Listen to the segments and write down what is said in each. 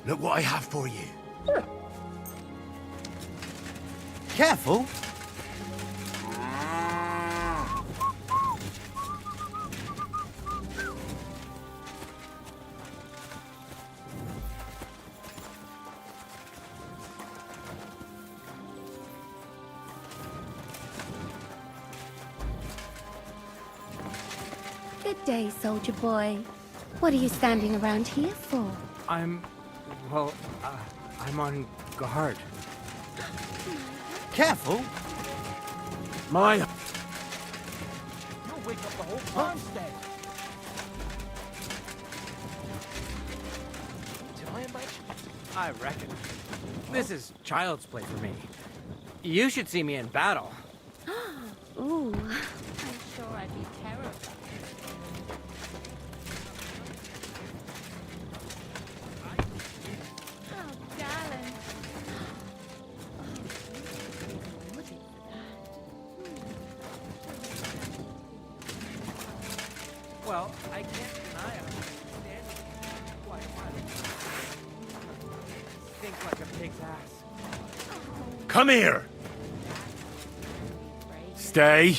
Look what I have for you. Careful. Good day, soldier boy. What are you standing around here for? I'm on guard. Careful. My... You'll wake up the whole farmstead. Did I invite you? I reckon. This is child's play for me. You should see me in battle. Ooh, I'm sure I'd be terrified. Oh, darling. Well, I can't deny I'm standing quite a while. Think like a pig's ass. Come here! Stay.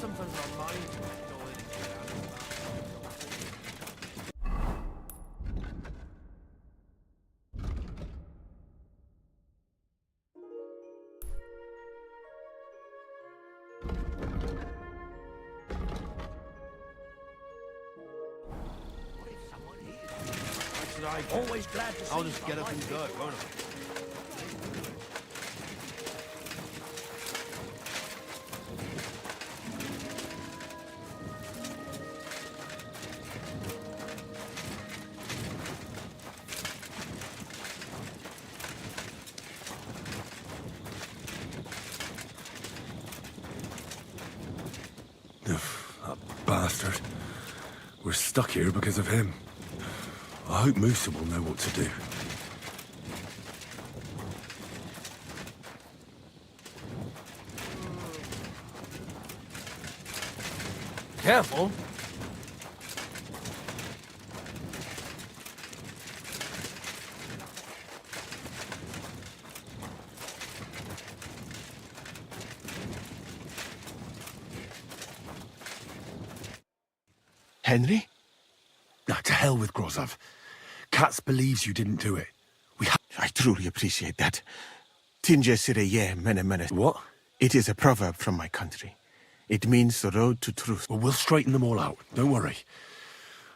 Sometimes our minds go in and get out of Always glad to see I'll just get up and go, won't I? That bastard. We're stuck here because of him. I hope Musa will know what to do. Careful. Henry? Now, to hell with Grozov. Katz believes you didn't do it. I truly appreciate that. Tinge sire ye mene mene. What? It is a proverb from my country. It means the road to truth. Well, we'll straighten them all out. Don't worry.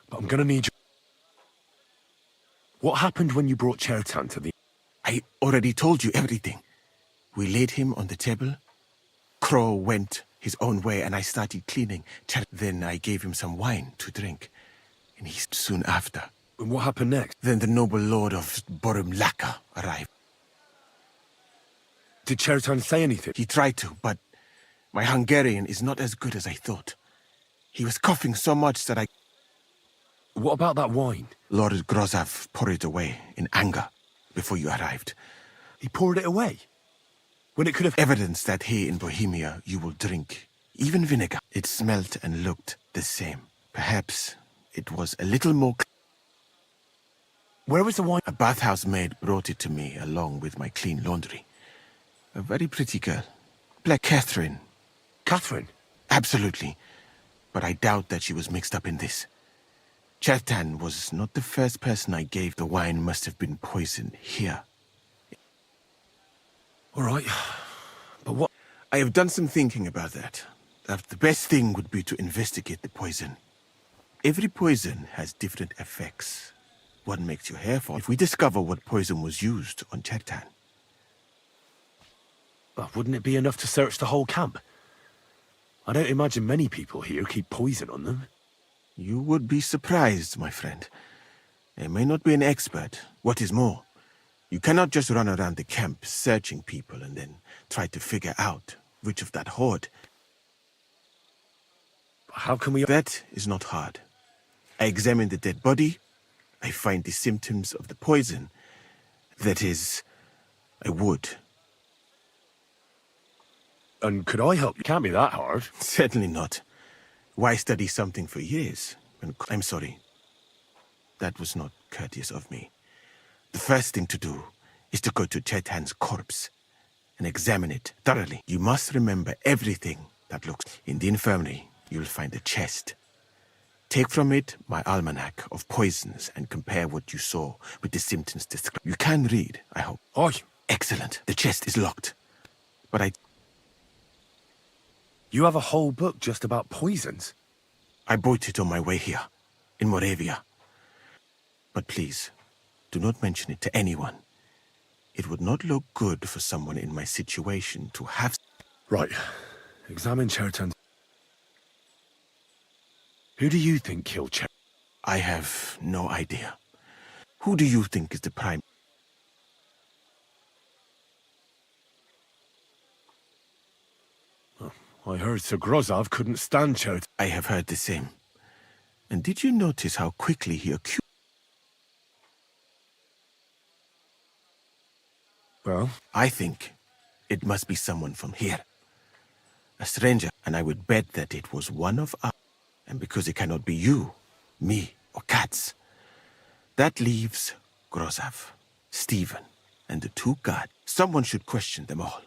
But I'm gonna need you. What happened when you brought Chertan to the... I already told you everything. We laid him on the table. Crow went his own way and I started cleaning. Then I gave him some wine to drink. And he soon after. And what happened next? Then the noble lord of Borumlaka arrived. Did Chertan say anything? He tried to, but my Hungarian is not as good as I thought. He was coughing so much that I... What about that wine? Lord Grozov poured it away in anger before you arrived. He poured it away? When it could have... Evidence that here in Bohemia you will drink, even vinegar. It smelt and looked the same. Perhaps it was a little more... Where was the wine? A bathhouse maid brought it to me along with my clean laundry. A very pretty girl. Black Catherine. Catherine? Absolutely. But I doubt that she was mixed up in this. Chertan was not the first person I gave. The wine must have been poisoned here. All right. But what? I have done some thinking about that. The best thing would be to investigate the poison. Every poison has different effects. One makes your hair fall. If we discover what poison was used on Chertan. Well, wouldn't it be enough to search the whole camp? I don't imagine many people here keep poison on them. You would be surprised, my friend. I may not be an expert. What is more, you cannot just run around the camp searching people and then try to figure out which of that horde. How can we... That is not hard. I examine the dead body. I find the symptoms of the poison. That is, I would. And could I help you? Can't be that hard. Certainly not. Why study something for years? I'm sorry. That was not courteous of me. The first thing to do is to go to Chetan's corpse and examine it thoroughly. You must remember everything that looks. In the infirmary, you'll find a chest. Take from it my almanac of poisons and compare what you saw with the symptoms described. You can read, I hope. Aye. Excellent. The chest is locked. But You have a whole book just about poisons? I bought it on my way here, in Moravia. But please, do not mention it to anyone. It would not look good for someone in my situation to have... Right. Examine Chertan. Who do you think killed Chertan? I have no idea. Who do you think is the prime... I heard Sir Grozov couldn't stand Chertan. I have heard the same. And did you notice how quickly he accused... Well? I think it must be someone from here. A stranger, and I would bet that it was one of us. And because it cannot be you, me, or Katz, that leaves Grozov, Stephen, and the two guards. Someone should question them all.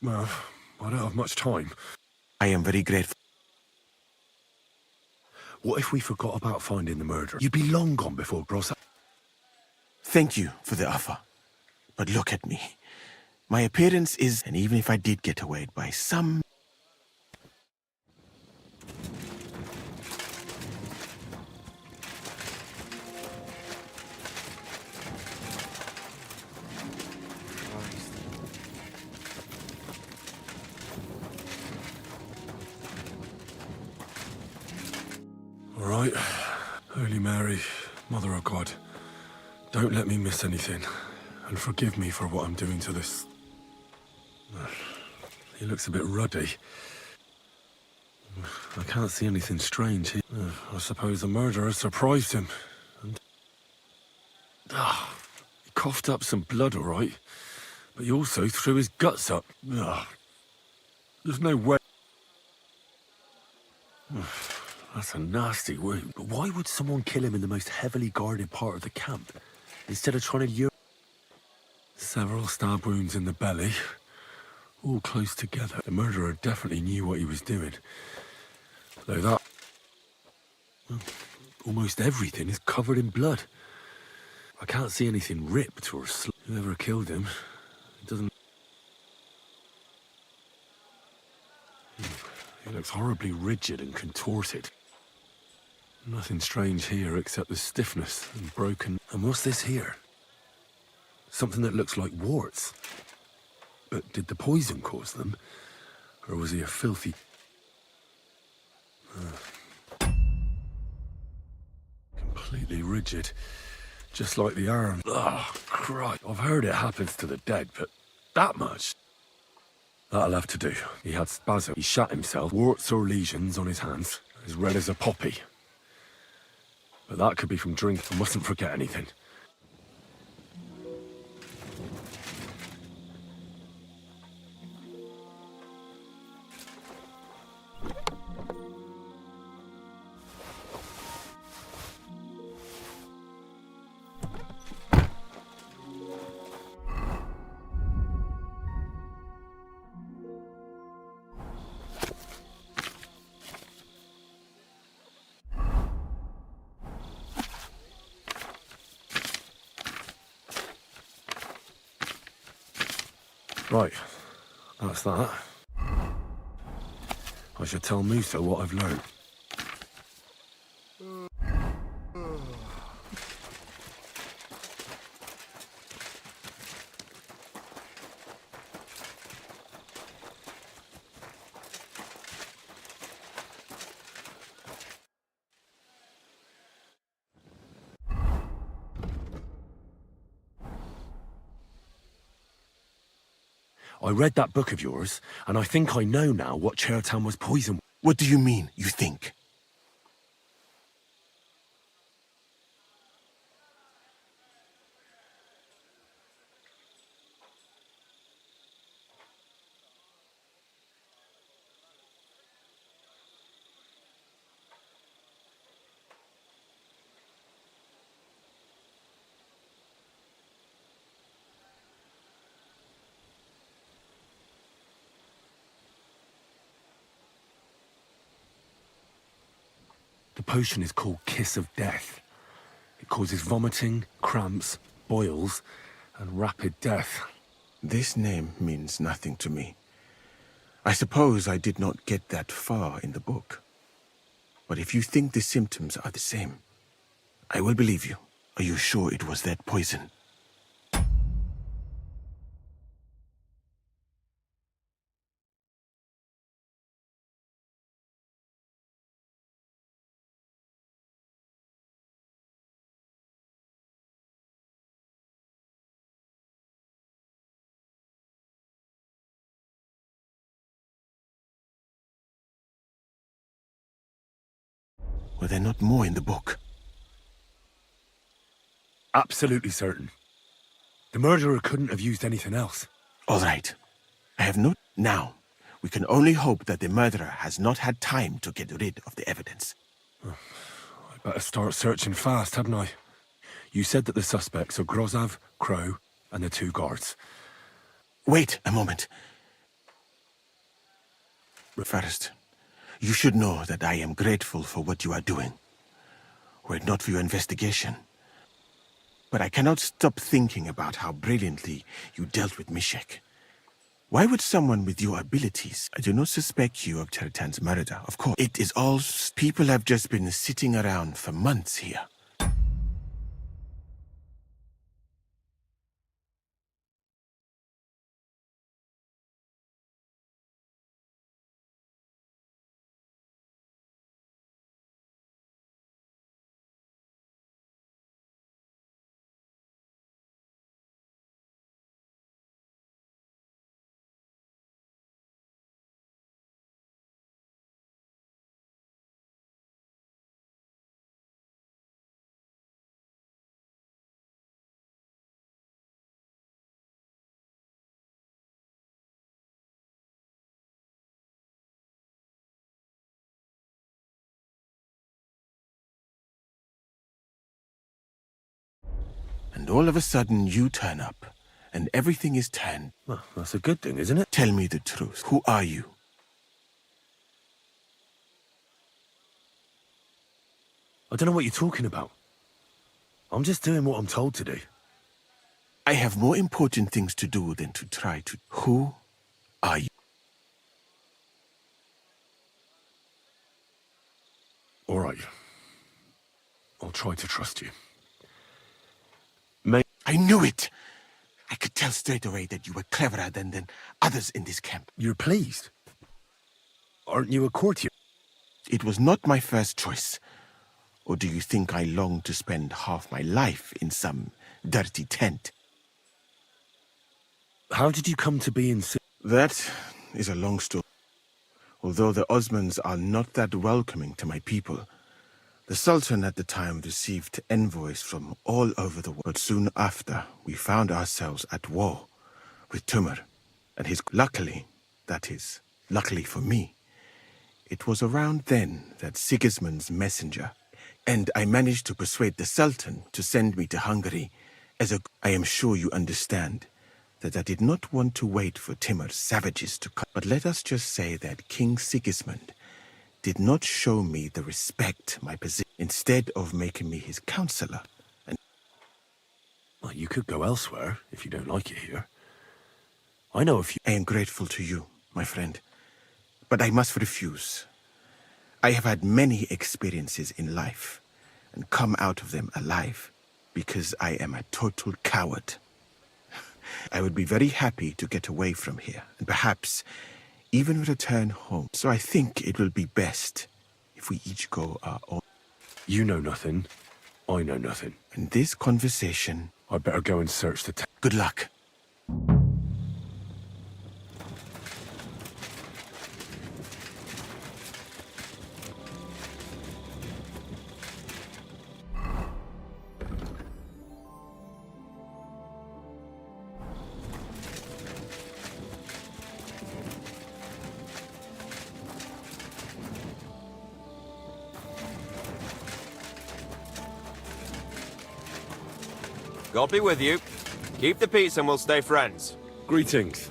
Well, I don't have much time. I am very grateful. What if we forgot about finding the murderer? You'd be long gone before Grozov... Thank you for the offer. But look at me. My appearance is... And even if I did get away by some... All right. Holy Mary, Mother of God, don't let me miss anything. And forgive me for what I'm doing to this... He looks a bit ruddy. I can't see anything strange here. I suppose the murderer surprised him. And... he coughed up some blood, all right. But he also threw his guts up. There's no way... That's a nasty wound. But why would someone kill him in the most heavily guarded part of the camp, instead of trying to lure... Several stab wounds in the belly, all close together. The murderer definitely knew what he was doing. Though that... well, almost everything is covered in blood. I can't see anything ripped or whoever killed him. It doesn't... He looks horribly rigid and contorted. Nothing strange here except the stiffness and broken... And what's this here? Something that looks like warts. But did the poison cause them? Or was he a filthy... Completely rigid. Just like the arm. Oh, Christ. I've heard it happens to the dead, but that much? That'll have to do. He had spasm. He shot himself. Warts or lesions on his hands. As red as a poppy. But that could be from drink. I mustn't forget anything. Right, that's that. I should tell Musa what I've learned. I read that book of yours, and I think I know now what Chertan was poisoned. What do you mean, you think? The potion is called Kiss of Death. It causes vomiting, cramps, boils, and rapid death. This name means nothing to me. I suppose I did not get that far in the book. But if you think the symptoms are the same, I will believe you. Are you sure it was that poison? Were there not more in the book? Absolutely certain. The murderer couldn't have used anything else. All right. I have no... Now, we can only hope that the murderer has not had time to get rid of the evidence. I better start searching fast, hadn't I? You said that the suspects are Grozav, Crow, and the 2 guards. Wait a moment. First, you should know that I am grateful for what you are doing. Were it not for your investigation. But I cannot stop thinking about how brilliantly you dealt with Mishek. Why would someone with your abilities... I do not suspect you of Chertan's murder, of course. It is all... People have just been sitting around for months here. And all of a sudden you turn up, and everything is turned. Well, that's a good thing, isn't it? Tell me the truth. Who are you? I don't know what you're talking about. I'm just doing what I'm told to do. I have more important things to do than to try to... Who are you? All right. I'll try to trust you. I knew it! I could tell straight away that you were cleverer than others in this camp. You're pleased? Aren't you a courtier? It was not my first choice. Or do you think I long to spend half my life in some dirty tent? How did you come to be in... That is a long story. Although the Osmans are not that welcoming to my people, the Sultan at the time received envoys from all over the world. But soon after, we found ourselves at war with Timur and his... Luckily, that is, luckily for me, it was around then that Sigismund's messenger, and I managed to persuade the Sultan to send me to Hungary as a... I am sure you understand that I did not want to wait for Timur's savages to come. But let us just say that King Sigismund did not show me the respect my position, instead of making me his counselor. And Well, you could go elsewhere if you don't like it here. I know a few. I am grateful to you, my friend, but I must refuse. I have had many experiences in life and come out of them alive because I am a total coward. I would be very happy to get away from here and perhaps even return home. So I think it will be best if we each go our own. You know nothing. I know nothing. And this conversation... I'd better go and search the town. Good luck. God be with you. Keep the peace and we'll stay friends. Greetings.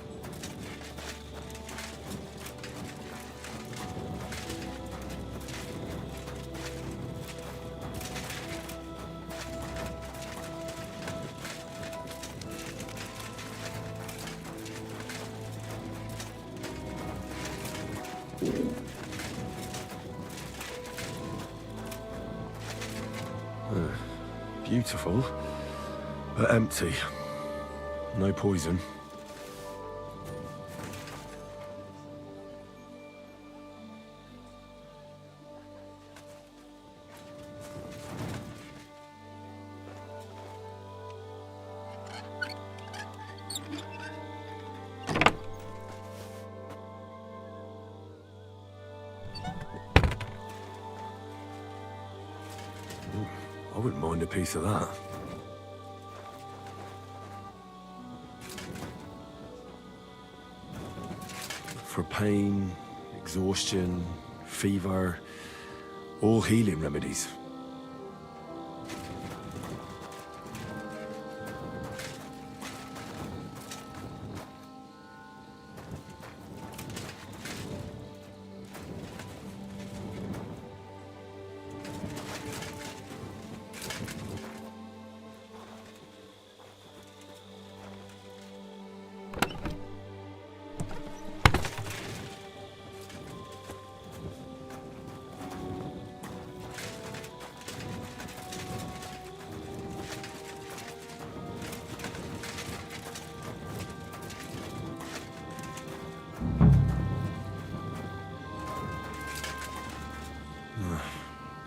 Beautiful, but empty. No poison. I wouldn't mind a piece of that. For pain, exhaustion, fever, all healing remedies.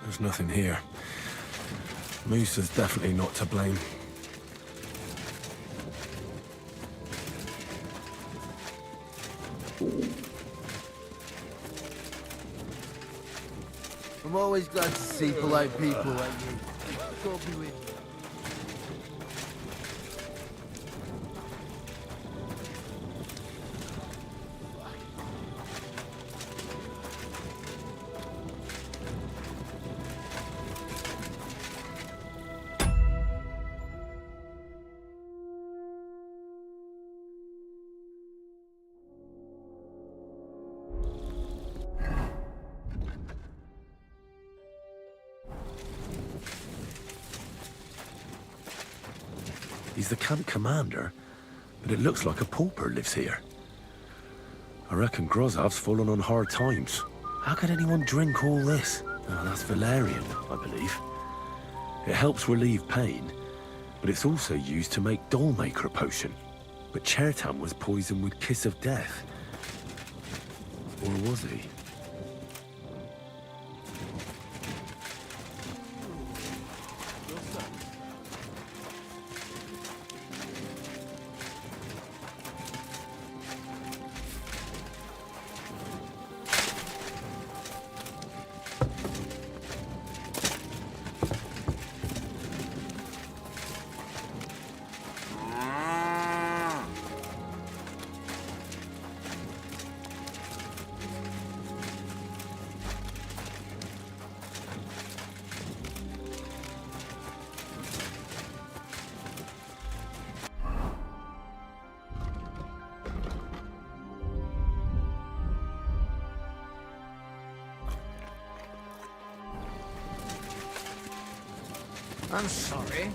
There's nothing here. Moose is definitely not to blame. I'm always glad to see polite people like you. God be with you. He's the camp commander, but it looks like a pauper lives here. I reckon Grozov's fallen on hard times. How could anyone drink all this? Oh, that's valerian, I believe. It helps relieve pain, but it's also used to make Dollmaker potion. But Chertan was poisoned with Kiss of Death. Or was he? I'm sorry.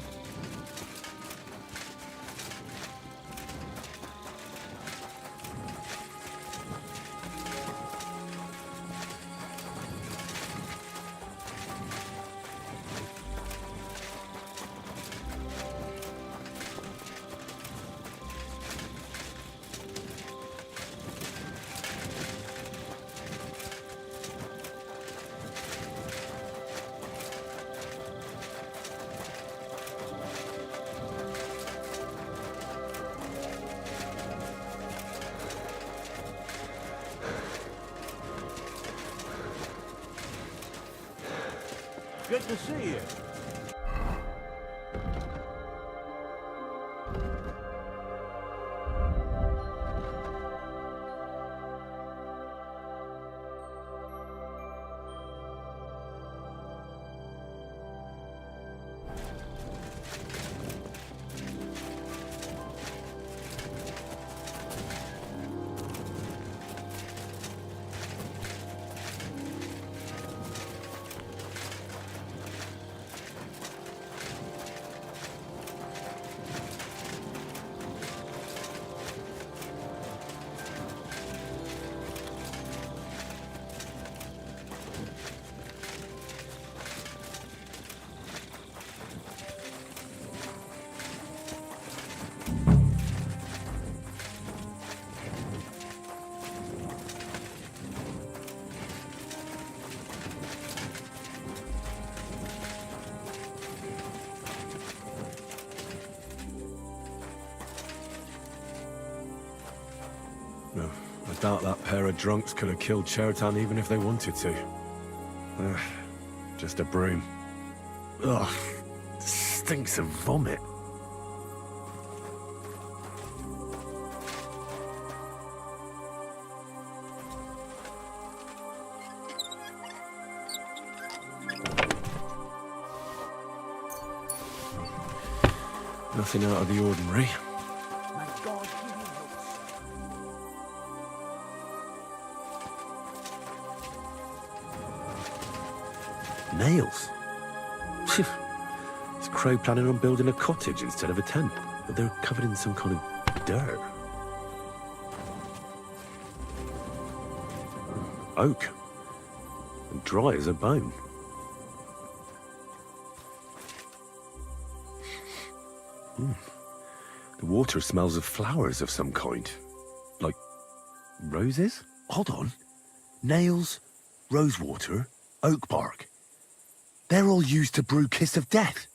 Good to see you. No, I doubt that pair of drunks could have killed Chertan even if they wanted to. Ugh, just a broom. Ugh, stinks of vomit. Nothing out of the ordinary. Nails? Is Crow planning on building a cottage instead of a tent? But they're covered in some kind of dirt. Oak. And dry as a bone. The water smells of flowers of some kind. Like roses? Hold on. Nails, rosewater, oak bark. They're all used to brew Kiss of Death.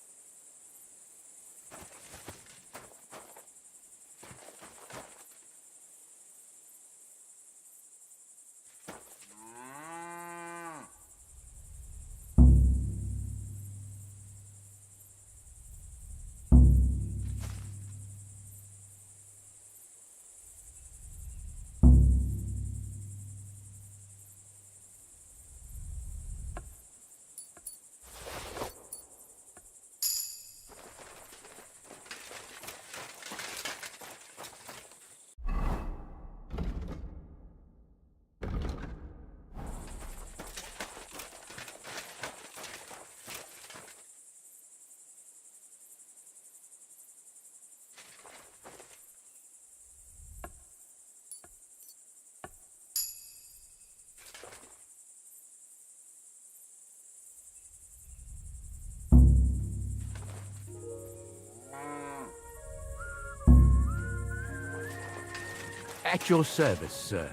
At your service, sir.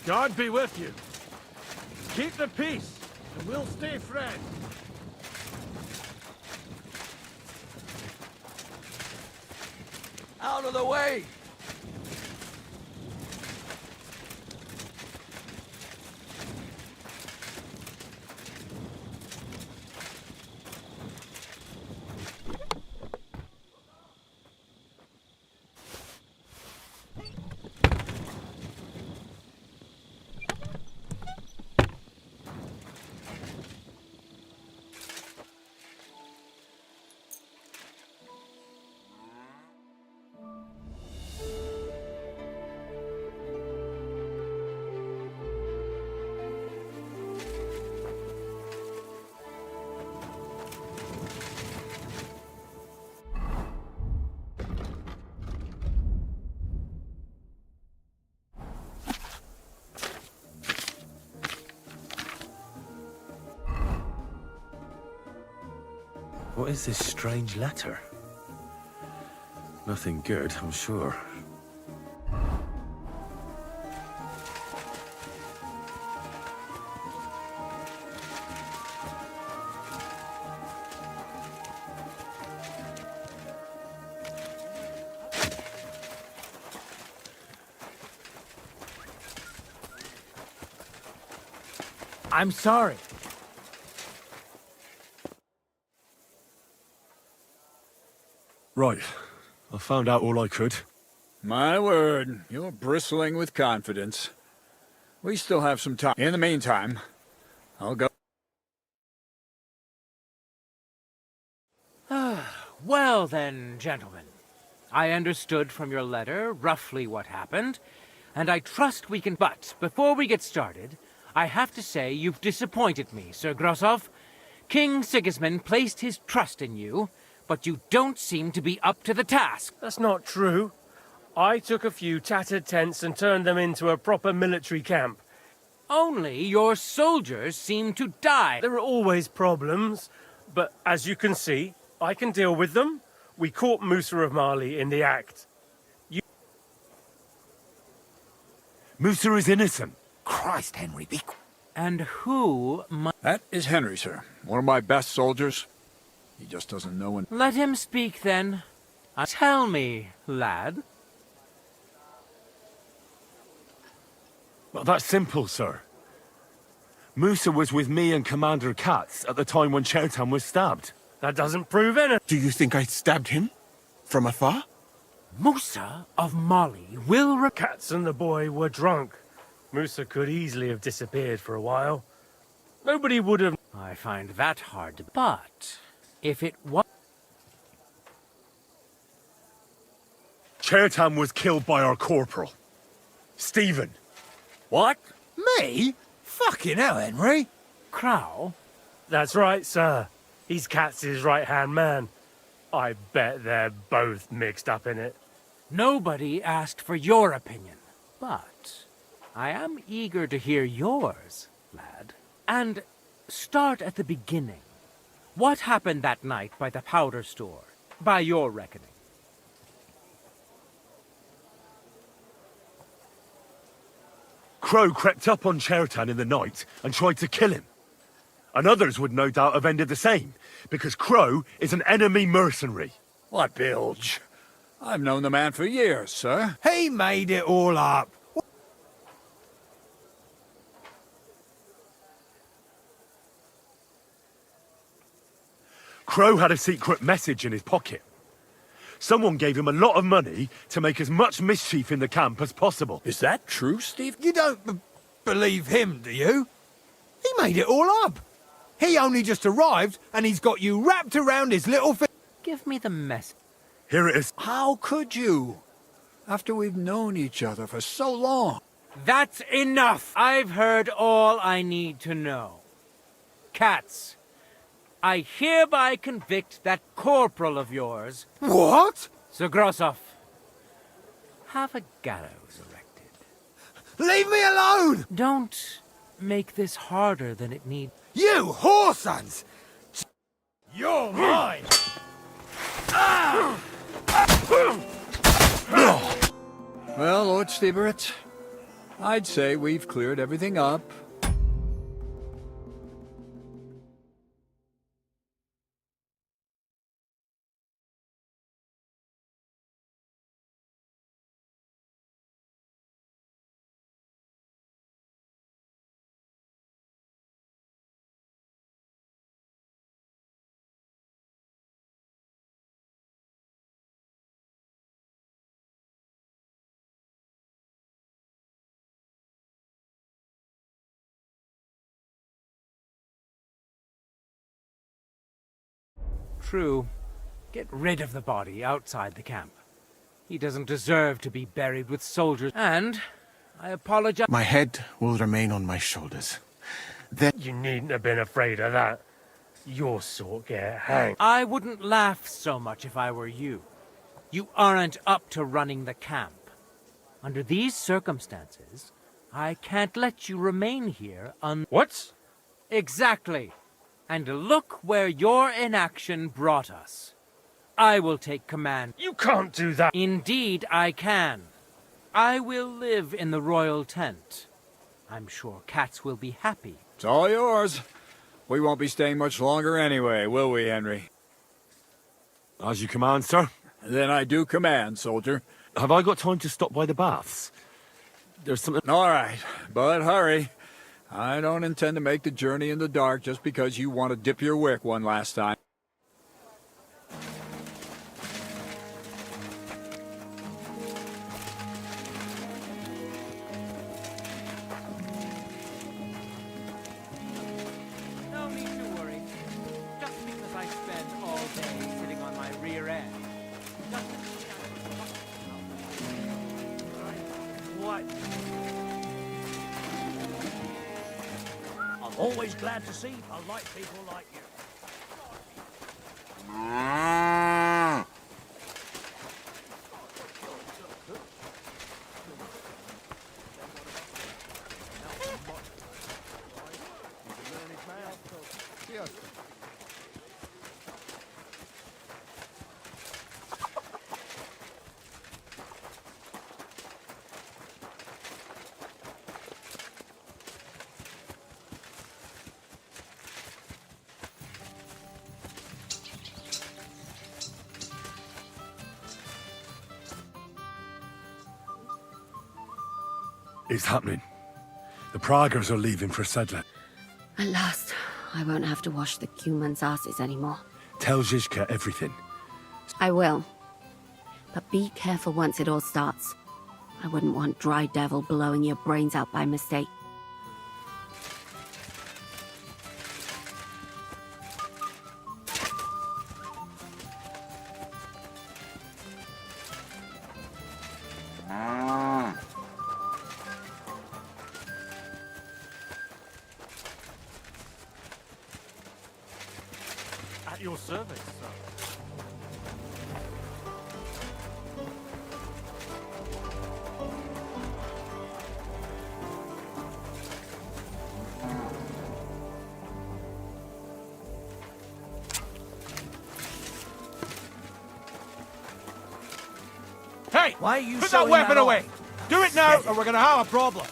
God be with you. Keep the peace, and we'll stay friends. Out of the way! What is this strange letter? Nothing good, I'm sure. I'm sorry. Right. I found out all I could. My word, you're bristling with confidence. We still have some time. In the meantime, I'll go. Well then, gentlemen. I understood from your letter roughly what happened, and I trust we can... But before we get started, I have to say you've disappointed me, Sir Grosov. King Sigismund placed his trust in you, but you don't seem to be up to the task. That's not true. I took a few tattered tents and turned them into a proper military camp. Only your soldiers seem to die. There are always problems, but as you can see, I can deal with them. We caught Musa of Mali in the act. Musa is innocent. Christ, Henry, be And who might... That is Henry, sir. One of my best soldiers. He just doesn't know when... Let him speak, then. Tell me, lad. Well, that's simple, sir. Musa was with me and Commander Katz at the time when Chertan was stabbed. That doesn't prove anything. Do you think I stabbed him? From afar? Musa of Mali will... Katz and the boy were drunk. Musa could easily have disappeared for a while. Nobody would have... I find that hard to... But if it was... Chertan was killed by our corporal, Stephen. What? Me? Fucking hell, Henry. Crow? That's right, sir. He's Katz's right-hand man. I bet they're both mixed up in it. Nobody asked for your opinion, but I am eager to hear yours, lad. And start at the beginning. What happened that night by the powder store, by your reckoning? Crow crept up on Chertan in the night and tried to kill him. And others would no doubt have ended the same, because Crow is an enemy mercenary. What bilge? I've known the man for years, sir. He made it all up. Crow had a secret message in his pocket. Someone gave him a lot of money to make as much mischief in the camp as possible. Is that true, Steve? You don't believe him, do you? He made it all up. He only just arrived, and he's got you wrapped around his little finger. Give me the message. Here it is. How could you? After we've known each other for so long. That's enough! I've heard all I need to know. Katz, I hereby convict that corporal of yours, What? Sir Grosov, have a gallows erected. Leave me alone! Don't make this harder than it needs. You whoresons! You're mine! Well, Lord Stieberitz, I'd say we've cleared everything up. True. Get rid of the body outside the camp. He doesn't deserve to be buried with soldiers. And I apologize. My head will remain on my shoulders. Then You needn't have been afraid of that. Your sort get hanged. I wouldn't laugh so much if I were you. You aren't up to running the camp. Under these circumstances, I can't let you remain here What? Exactly. And look where your inaction brought us. I will take command. You can't do that. Indeed, I can. I will live in the royal tent. I'm sure cats will be happy. It's all yours. We won't be staying much longer anyway, will we, Henry? As you command, sir. Then I do command, soldier. Have I got time to stop by the baths? There's something... All right, but hurry. I don't intend to make the journey in the dark just because you want to dip your wick one last time. No need to worry. Just because I spend all day sitting on my rear end doesn't mean What? I'm always glad to see polite people like you. It's happening. The Praggers are leaving for Sedlet. At last, I won't have to wash the humans' asses anymore. Tell Zizka everything. I will. But be careful once it all starts. I wouldn't want Dry Devil blowing your brains out by mistake. At your service, sir. Hey! Why are you Put that sewing weapon that away! on? Do it now, or we're gonna have a problem.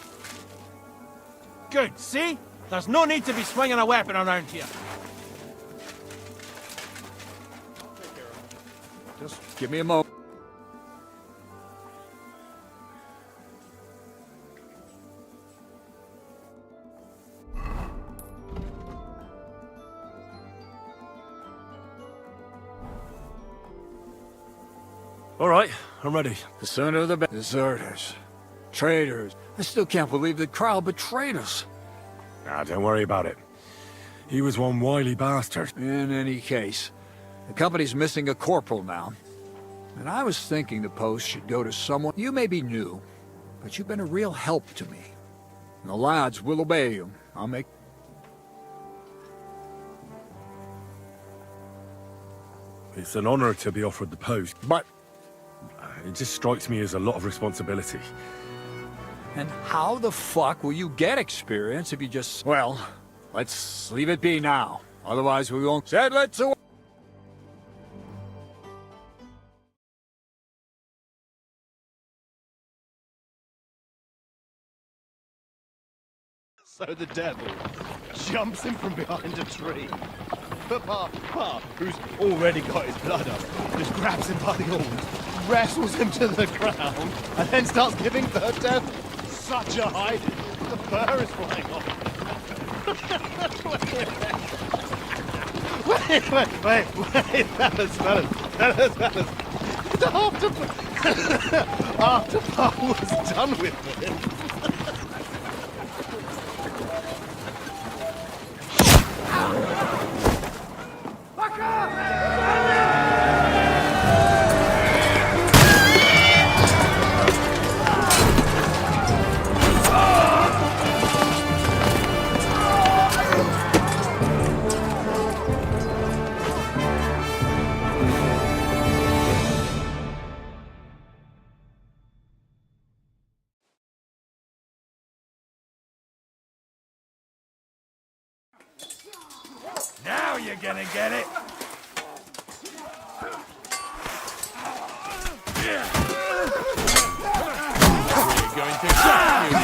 Good, see? There's no need to be swinging a weapon around here. Just give me a moment. All right, I'm ready. The sooner the better. Deserters. Traitors. I still can't believe that Crowell betrayed us. Nah, don't worry about it. He was one wily bastard. In any case, the company's missing a corporal now. And I was thinking the post should go to someone. You may be new, but you've been a real help to me. And the lads will obey you. I'll make... It's an honor to be offered the post. But... It just strikes me as a lot of responsibility. And how the fuck will you get experience if you just... Well, let's leave it be now. Otherwise we won't... Said let's... So the devil jumps him from behind a tree. But Pa, who's already got his blood up, just grabs him by the horns, wrestles him to the ground, and then starts giving the devil such a hiding. The fur is flying off. wait, fellas. After Pa was done with him, know you're gonna get it. We're going to shock you.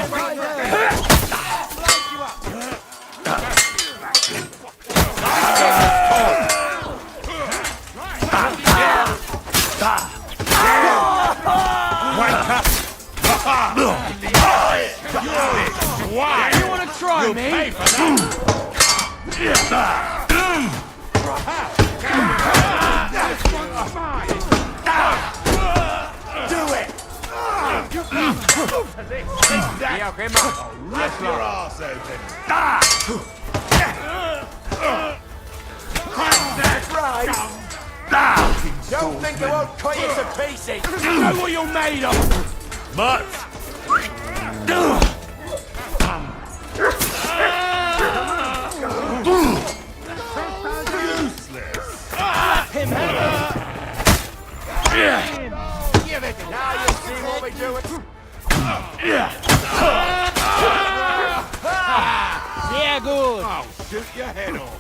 Why? You want to try me? Pay for Do it! Rip your ass open! That's right! Don't think I won't cut you to pieces! You know what you're made of! But... Useless! Him Give it! Now you'll see what we do it! Sehr gut! I'll shoot your head off!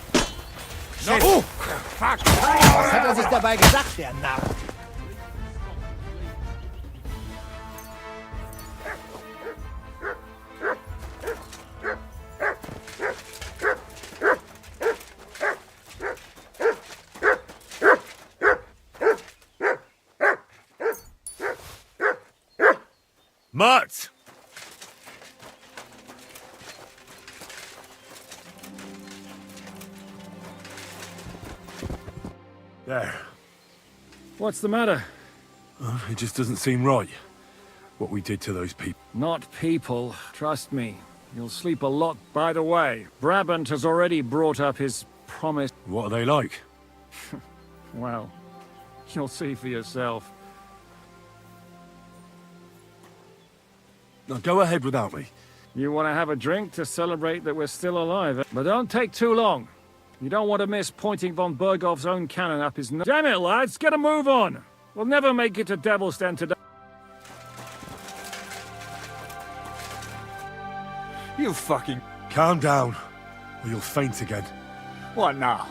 No! Oh, fuck! Was hat sich dabei gedacht, der Narr? Mutt! There. What's the matter? It just doesn't seem right. What we did to those people. Not people, trust me. You'll sleep a lot. By the way, Brabant has already brought up his promise. What are they like? Well, you'll see for yourself. Now go ahead without me. You want to have a drink to celebrate that we're still alive, eh? But don't take too long. You don't want to miss pointing von Bergov's own cannon up his nose. Damn it, lads, get a move on! We'll never make it to Devil's Den today. You fucking... Calm down, or you'll faint again. What now?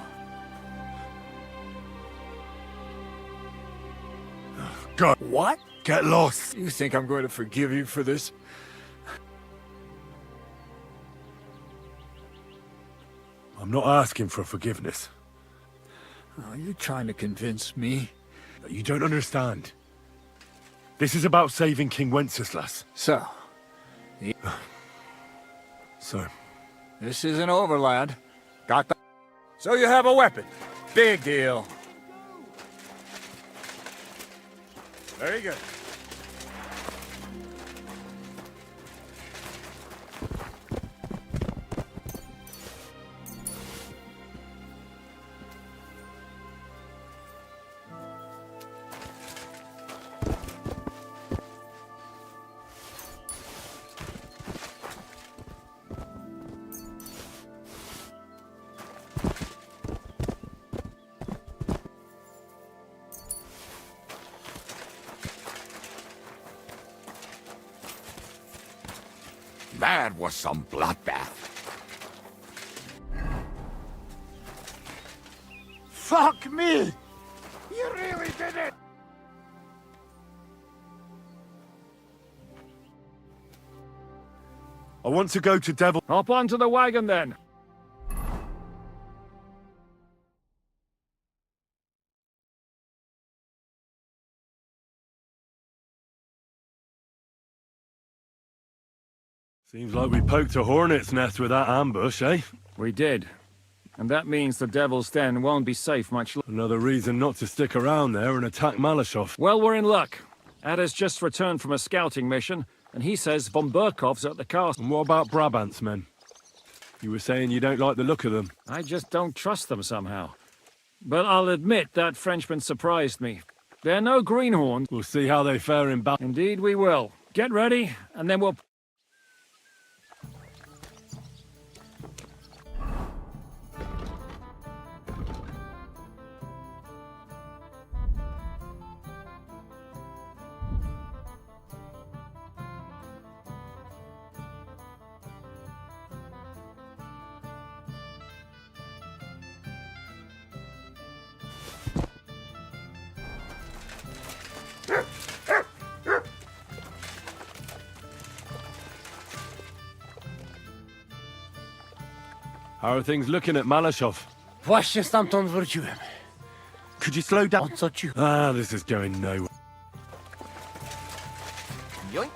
God. What? Get lost. You think I'm going to forgive you for this? I'm not asking for forgiveness. Are you trying to convince me? You don't understand. This is about saving King Wenceslas. So? So? This isn't over, lad. Got that? So you have a weapon. Big deal. Very good. That was some bloodbath. Fuck me! You really did it! I want to go to Devil... Hop onto the wagon, then. Seems like we poked a hornet's nest with that ambush, eh? We did. And that means the Devil's Den won't be safe much longer. Another reason not to stick around there and attack Malashov. Well, we're in luck. Ada's just returned from a scouting mission, and he says von Berkov's at the castle. And what about Brabant's men? You were saying you don't like the look of them. I just don't trust them somehow. But I'll admit that Frenchman surprised me. They're no greenhorns. We'll see how they fare in battle. Indeed we will. Get ready, and then we'll... How are things looking at Malashov? Właśnie stamtąd wróciłem. Could you slow down? O co ci... Ah, this is going nowhere. Yoink.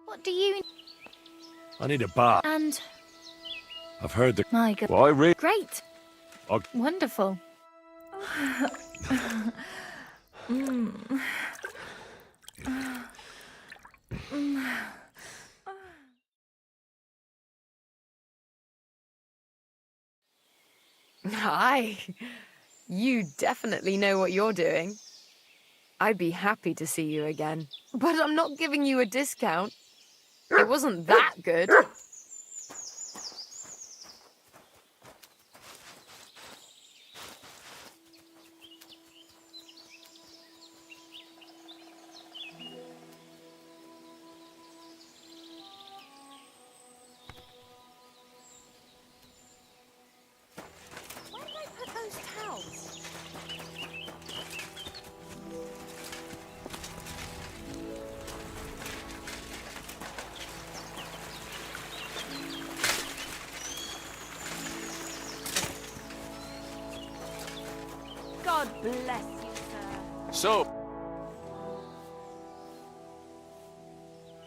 What do you... I need a bath. And... I've heard the... My God. Why, really? Great. Oh. Wonderful. Hi. You definitely know what you're doing. I'd be happy to see you again, but I'm not giving you a discount. It wasn't that good. God bless you, sir. So,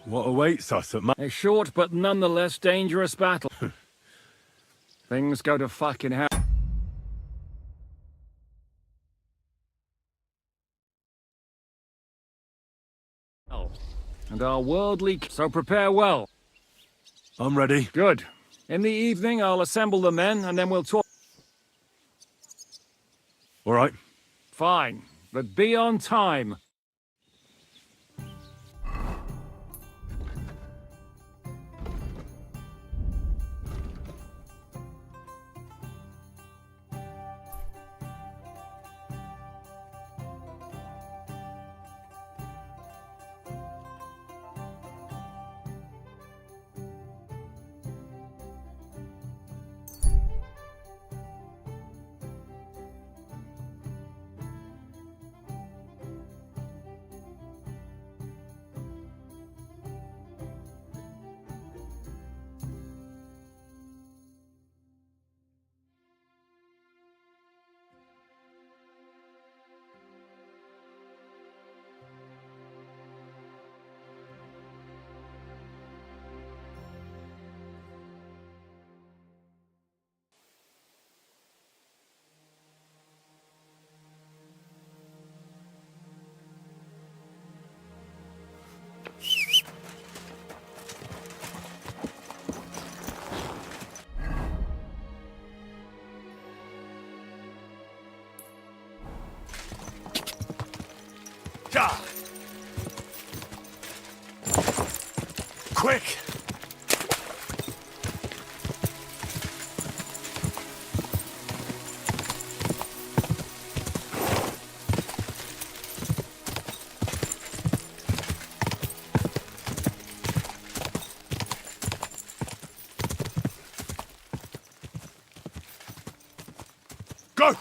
What awaits us at A short but nonetheless dangerous battle. Things go to fucking hell. And our worldly... So prepare well. I'm ready. Good. In the evening, I'll assemble the men, and then we'll talk... All right. Fine. But be on time. Quick! Go!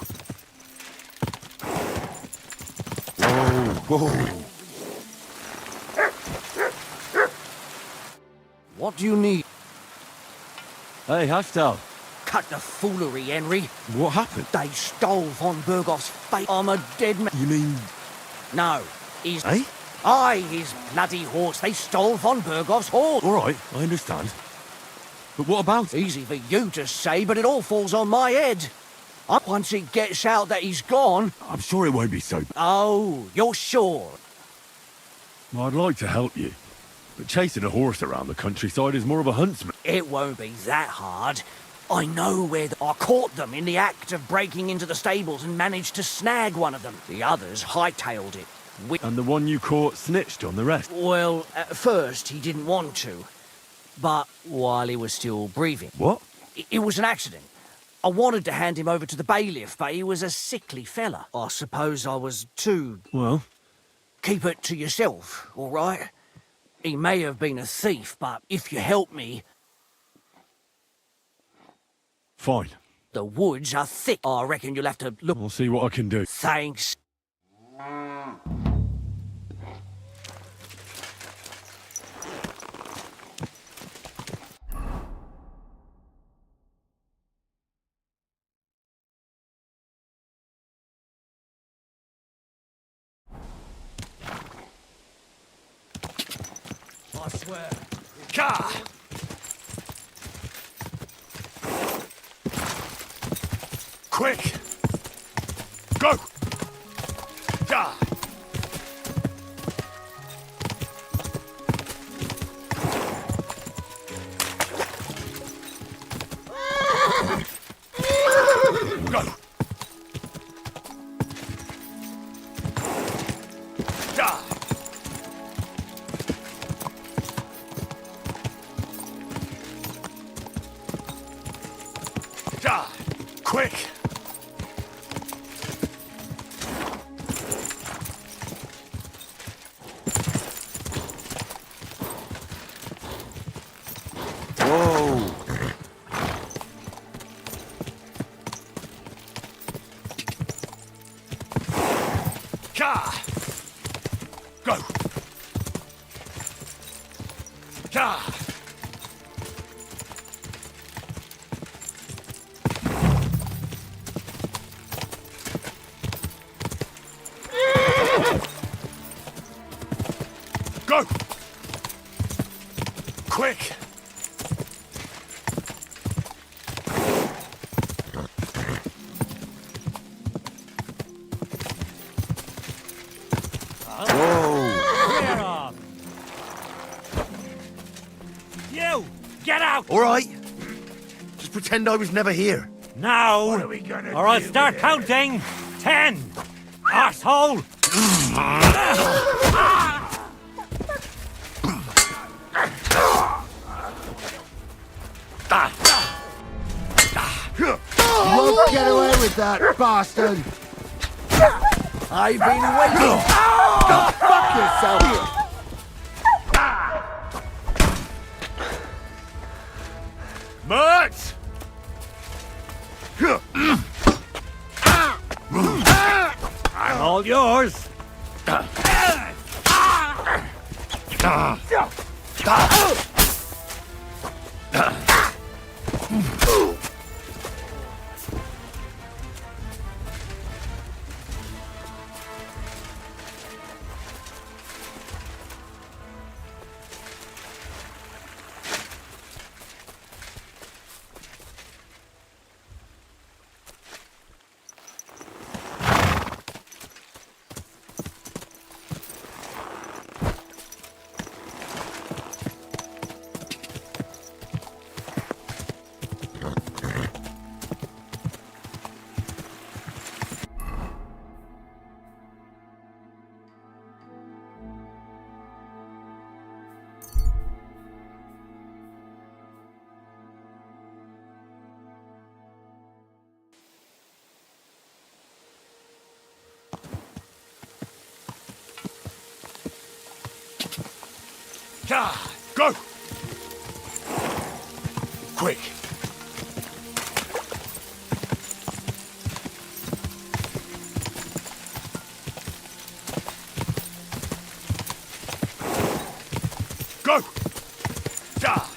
Whoa. What do you need? Hey, Haftal. Cut the foolery, Henry. What happened? They stole von Bergoff's fate. I'm a dead man. You mean... No, he's... Eh? Aye, his bloody horse. They stole von Bergoff's horse. All right, I understand. But what about... Easy for you to say, but it all falls on my head. Once it gets out that he's gone... I'm sure it won't be so... Oh, you're sure? Well, I'd like to help you. But chasing a horse around the countryside is more of a huntsman. It won't be that hard. I know where I caught them in the act of breaking into the stables and managed to snag one of them. The others hightailed it. And the one you caught snitched on the rest? Well, at first he didn't want to. But while he was still breathing... What? It was an accident. I wanted to hand him over to the bailiff, but he was a sickly fella. I suppose I was too... Well... Keep it to yourself, all right? He may have been a thief, but if you help me... Fine. The woods are thick. I reckon you'll have to look. I'll see what I can do. Thanks. I swear. Car! Quick! Go! Car! Go! Car! Car! Quick! Whoa! Car! Go! Car! Go! Quick! Clear off! You! Get out! All right. Just pretend I was never here. Now! What are we gonna or I'll do start with it? counting! 10! Arsehole! You won't get away with that, bastard! I've been waiting. Go fuck yourself! Mutt! I'm all yours! Car! Go! Quick! Go! Car!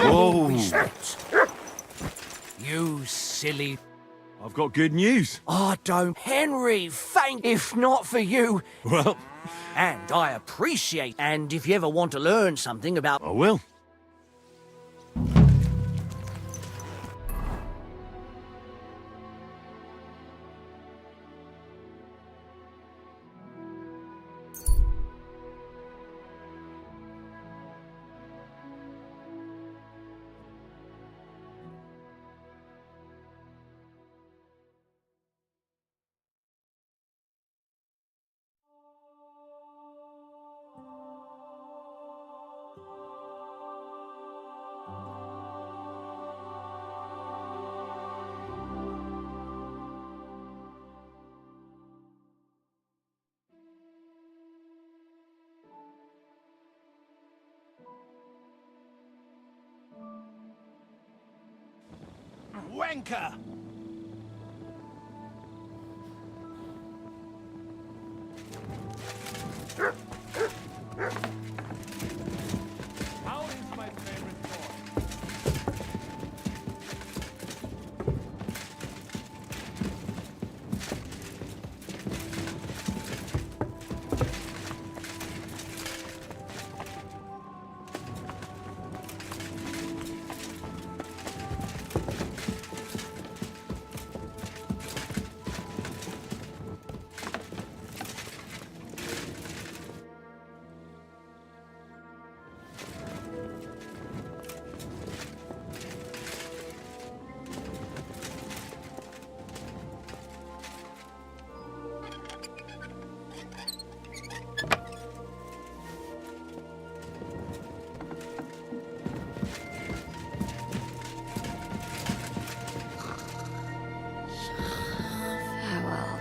Whoa! You silly. I've got good news. I don't. Henry, thank. If not for you. Well, And I appreciate. And if you ever want to learn something about. I will. wanker! How is my favorite boy? Farewell.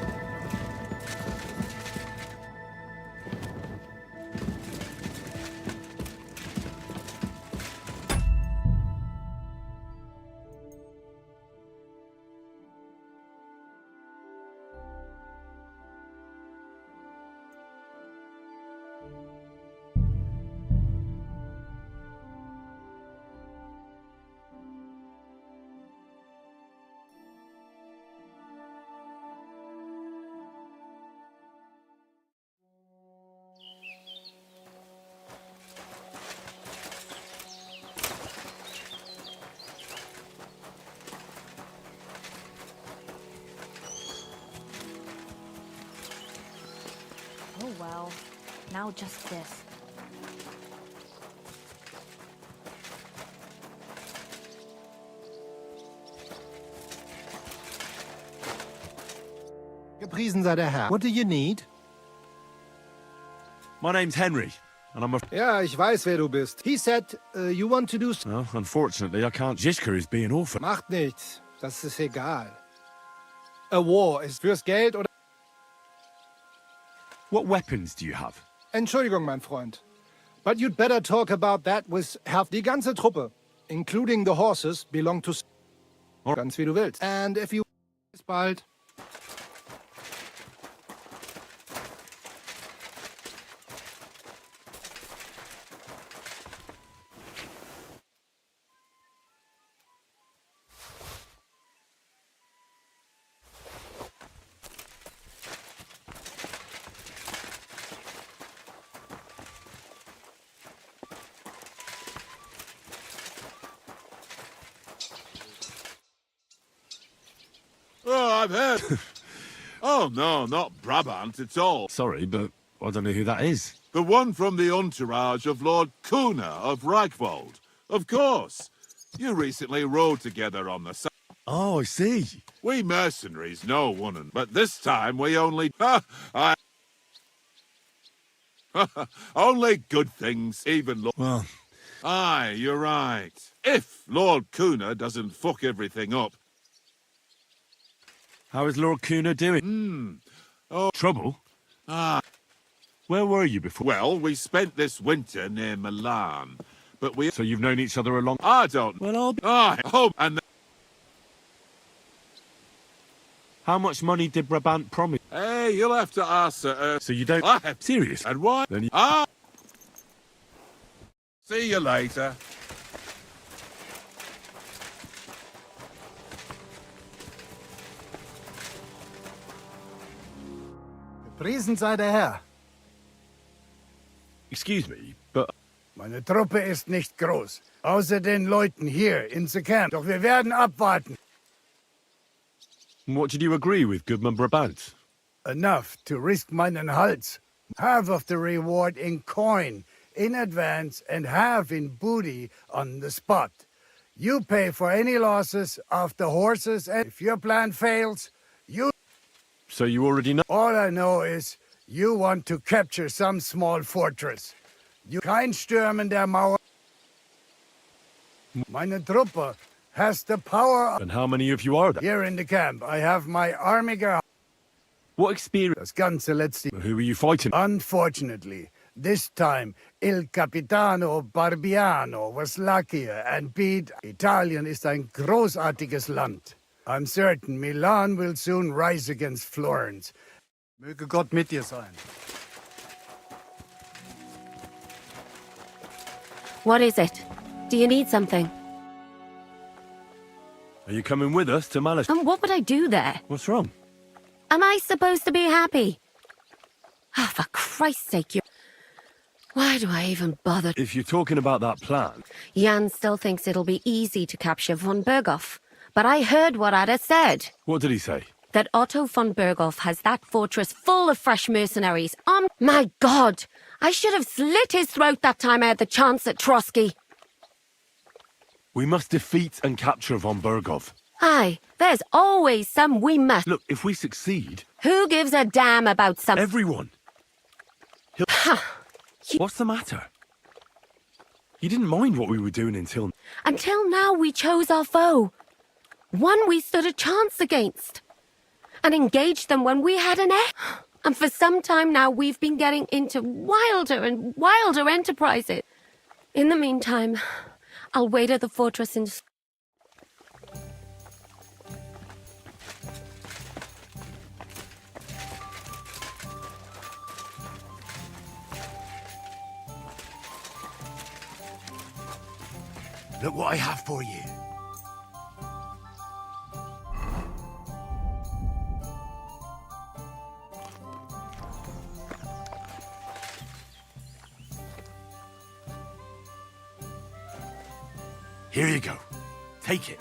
Oh well. Now just this. Gepriesen sei der Herr. What do you need? My name's Henry, and I'm a... Ja, ich weiß, wer du bist. He said, you want to do... Well, unfortunately, I can't... Ziska is being awful. Macht nichts. Das ist egal. A war ist fürs Geld oder... What weapons do you have? Entschuldigung, mein Freund. But you'd better talk about that with half... Die ganze Truppe, including the horses, belong to... Ganz wie du willst. And if you... Bis bald. Oh, I've heard. Oh, no, not Brabant at all. Sorry, but I don't know who that is. The one from the entourage of Lord Kuna of Reichwald. Of course. You recently rode together on the... Oh, I see. We mercenaries know one another, but this time we only... only good things, even Lord... Well... Aye, you're right. If Lord Kuna doesn't fuck everything up... How is Lord Kuna doing? Oh... Trouble? Ah. Where were you before? Well, we spent this winter near Milan, but we... So you've known each other a long... I don't... Well, I'll be... Aye, oh, and... How much money did Brabant promise? Hey, you'll have to ask her. So you don't... I have... Serious? And why? Then you... Ah! See you later. Gepriesen sei der Herr. Excuse me, but... Meine Truppe ist nicht groß. Außer den Leuten hier in the camp. Doch wir werden abwarten. What did you agree with Goodman Brabant? Enough to risk meinen Hals. Half of the reward in coin, in advance, and half in booty on the spot. You pay for any losses of the horses, and if your plan fails, you... So you already know... All I know is you want to capture some small fortress. You kein Stürmen der Mauer. Meine Truppe has the power... And how many of you are there? Here in the camp, I have my army girl. What experience? Das ganze letzte... Who are you fighting? Unfortunately, This time, Il Capitano Barbiano was luckier and beat Italien ist ein großartiges Land. I'm certain Milan will soon rise against Florence. Möge Gott mit dir sein. What is it? Do you need something? Are you coming with us to Malice? And what would I do there? What's wrong? Am I supposed to be happy? Ah, for Christ's sake, you... Why do I even bother? If you're talking about that plan... Jan still thinks it'll be easy to capture von Berghoff. But I heard what Ada said. What did he say? That Otto von Berghoff has that fortress full of fresh mercenaries. My God! I should have slit his throat that time I had the chance at Trotsky. We must defeat and capture von Berghoff. Aye, there's always some we must... Look, if we succeed... Who gives a damn about some... Everyone! What's the matter? You didn't mind what we were doing until... Until now we chose our foe. One we stood a chance against. And engaged them when we had an And for some time now we've been getting into wilder and wilder enterprises. In the meantime, I'll wait at the fortress in... Look what I have for you. Here you go. Take it.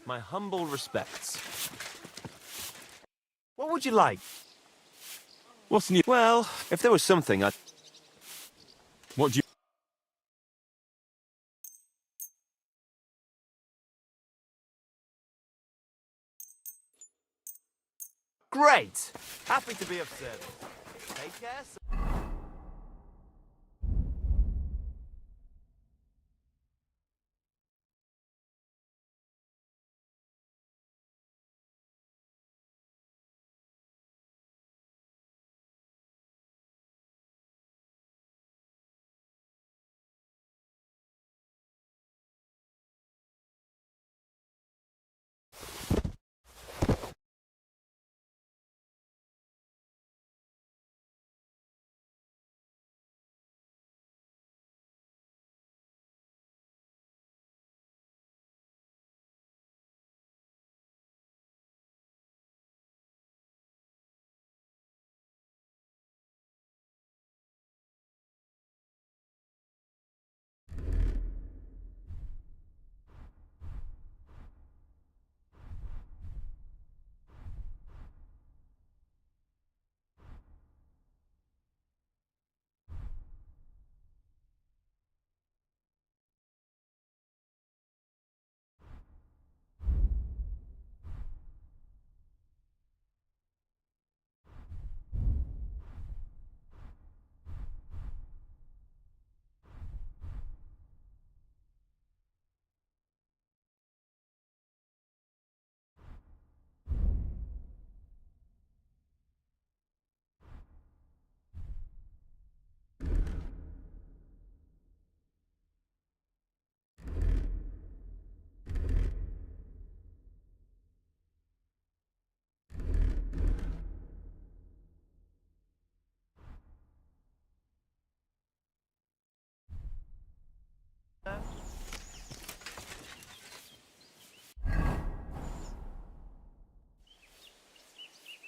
My humble respects. What would you like? What's new? Well, if there was something I'd... What do you... Great! Happy to be of service. Take care, sir.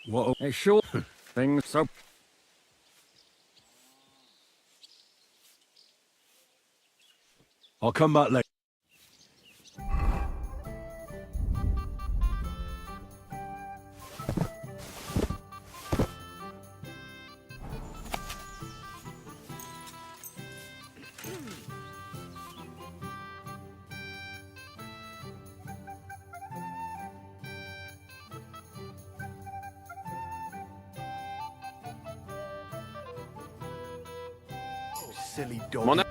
What? Hey, sure. Things so... I'll come back later. Silly dog. Mon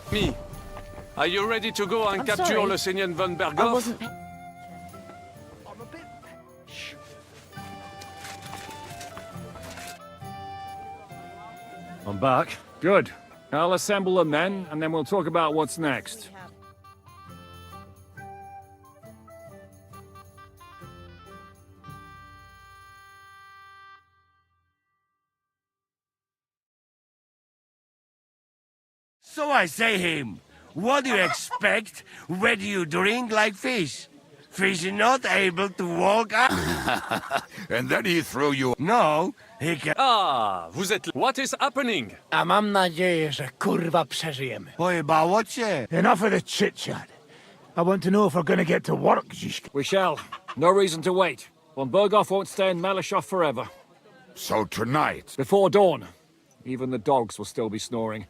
ami, are you ready to go and I'm capture sorry. le Seigneur von I Berghoff? wasn't. I'm back. Good. I'll assemble the men, and then we'll talk about what's next. So I say him, what do you expect? Where do you drink like fish? Fish is not able to walk up. And then he threw you... No, he can... Ah, vous êtes... What is happening? A mam nadzieję, że kurwa przeżyjemy. Pojebało cię. Enough of the chit-chat. I want to know if we're gonna get to work, Zizka. We shall. No reason to wait. Von Berghoff won't stay in Malashov forever. So tonight... Before dawn. Even the dogs will still be snoring.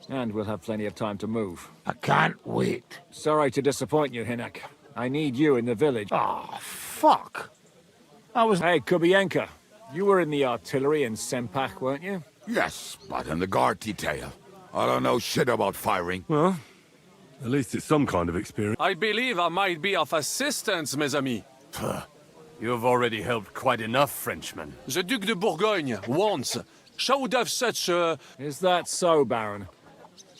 And we'll have plenty of time to move. I can't wait. Sorry to disappoint you, Hinek. I need you in the village. Oh, fuck. I was... Hey, Kubienka. You were in the artillery in Sempak, weren't you? Yes, but in the guard detail. I don't know shit about firing. Well, at least it's some kind of experience. I believe I might be of assistance, mes amis. You've already helped quite enough, Frenchmen. The Duc de Bourgogne, once, showed us such a... Is that so, Baron?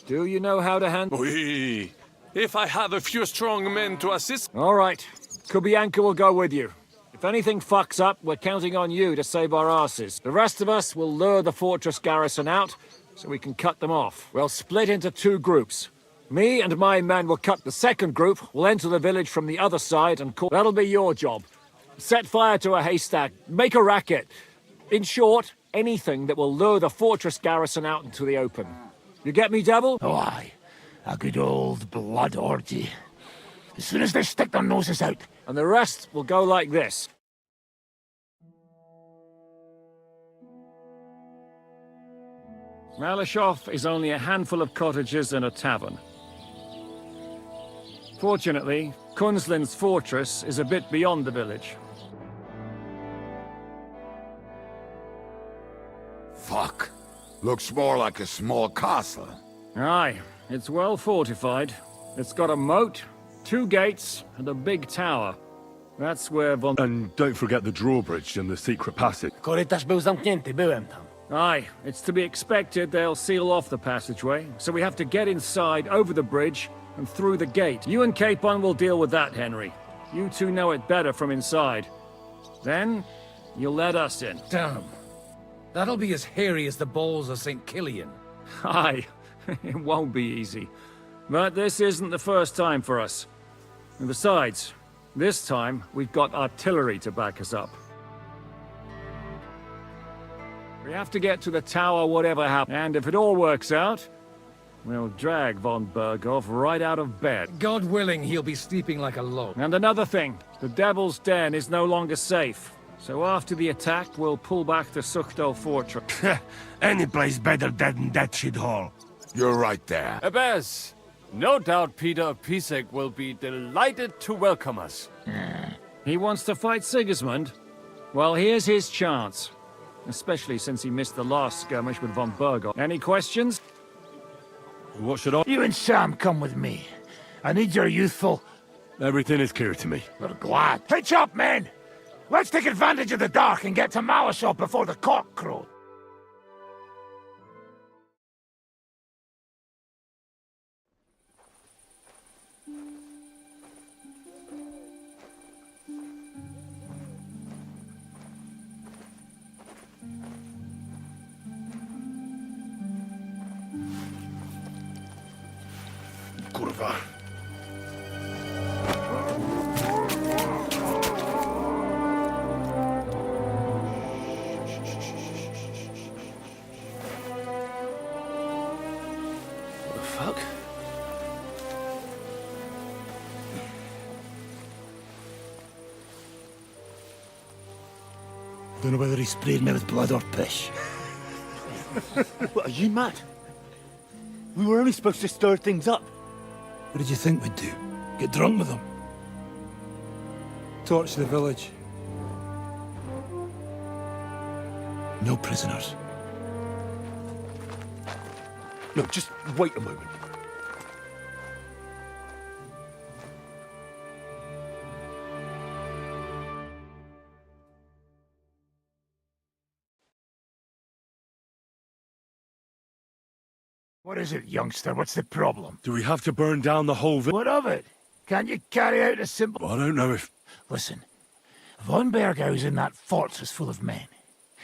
Do you know how to handle... Oui. If I have a few strong men to assist... All right. Kubianka will go with you. If anything fucks up, we're counting on you to save our asses. The rest of us will lure the fortress garrison out, so we can cut them off. We'll split into 2 groups. Me and my men will cut the second group, we'll enter the village from the other side and call... That'll be your job. Set fire to a haystack, make a racket. In short, anything that will lure the fortress garrison out into the open. You get me, Devil? Oh, aye. A good old blood orgy. as soon as they stick their noses out. And the rest will go like this. Malishov is only a handful of cottages and a tavern. Fortunately, Kunzlin's fortress is a bit beyond the village. Fuck. Looks more like a small castle. Aye, it's well fortified. It's got a moat, 2 gates, and a big tower. That's where von... And don't forget the drawbridge and the secret passage. Korytarz był zamknięty, byłem tam. Aye, it's to be expected they'll seal off the passageway, so we have to get inside, over the bridge, and through the gate. You and Capon will deal with that, Henry. You two know it better from inside. Then, you'll let us in. Damn. That'll be as hairy as the balls of St. Killian. Aye, it won't be easy. But this isn't the first time for us. And besides, this time, we've got artillery to back us up. We have to get to the tower whatever happens, and if it all works out, we'll drag von Berghoff right out of bed. God willing, he'll be sleeping like a log. And another thing, the Devil's Den is no longer safe. So after the attack, we'll pull back to Suchto Fortress. Any place better than that shithole. You're right there. Abbas, no doubt Peter of Pisek will be delighted to welcome us. He wants to fight Sigismund? Well, here's his chance. Especially since he missed the last skirmish with von Berghoff. Any questions? What should I... You and Sam come with me. I need your youthful... Everything is clear to me. We're glad. Hitch up, men! Let's take advantage of the dark and get to Malishov before the cock crows. Kurwa. Fuck? Don't know whether he sprayed me with blood or piss. What, are you mad? We were only supposed to stir things up. What did you think we'd do? Get drunk with them? Torch the village. No prisoners. Look, just wait a moment. What is it, youngster? What's the problem? Do we have to burn down the whole village? What of it? Can't you carry out a simple... I don't know if... Listen, von Bergau's in that fortress full of men.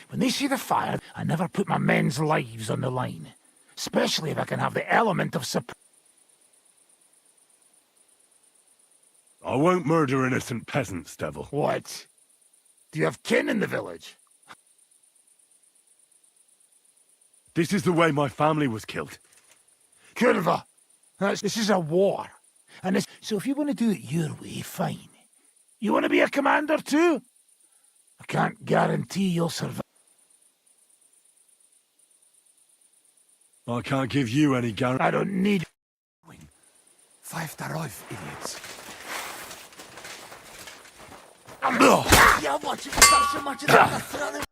When they see the fire, I never put my men's lives on the line. Especially if I can have the element of surprise. I won't murder innocent peasants, Devil. What? Do you have kin in the village? This is the way my family was killed. Kurva! This is a war. And so if you want to do it your way, fine. You want to be a commander too? I can't guarantee you'll survive. I can't give you any guarantee. I don't need... Five darauf, idiots. Yeah, watch it. Stop so much of that.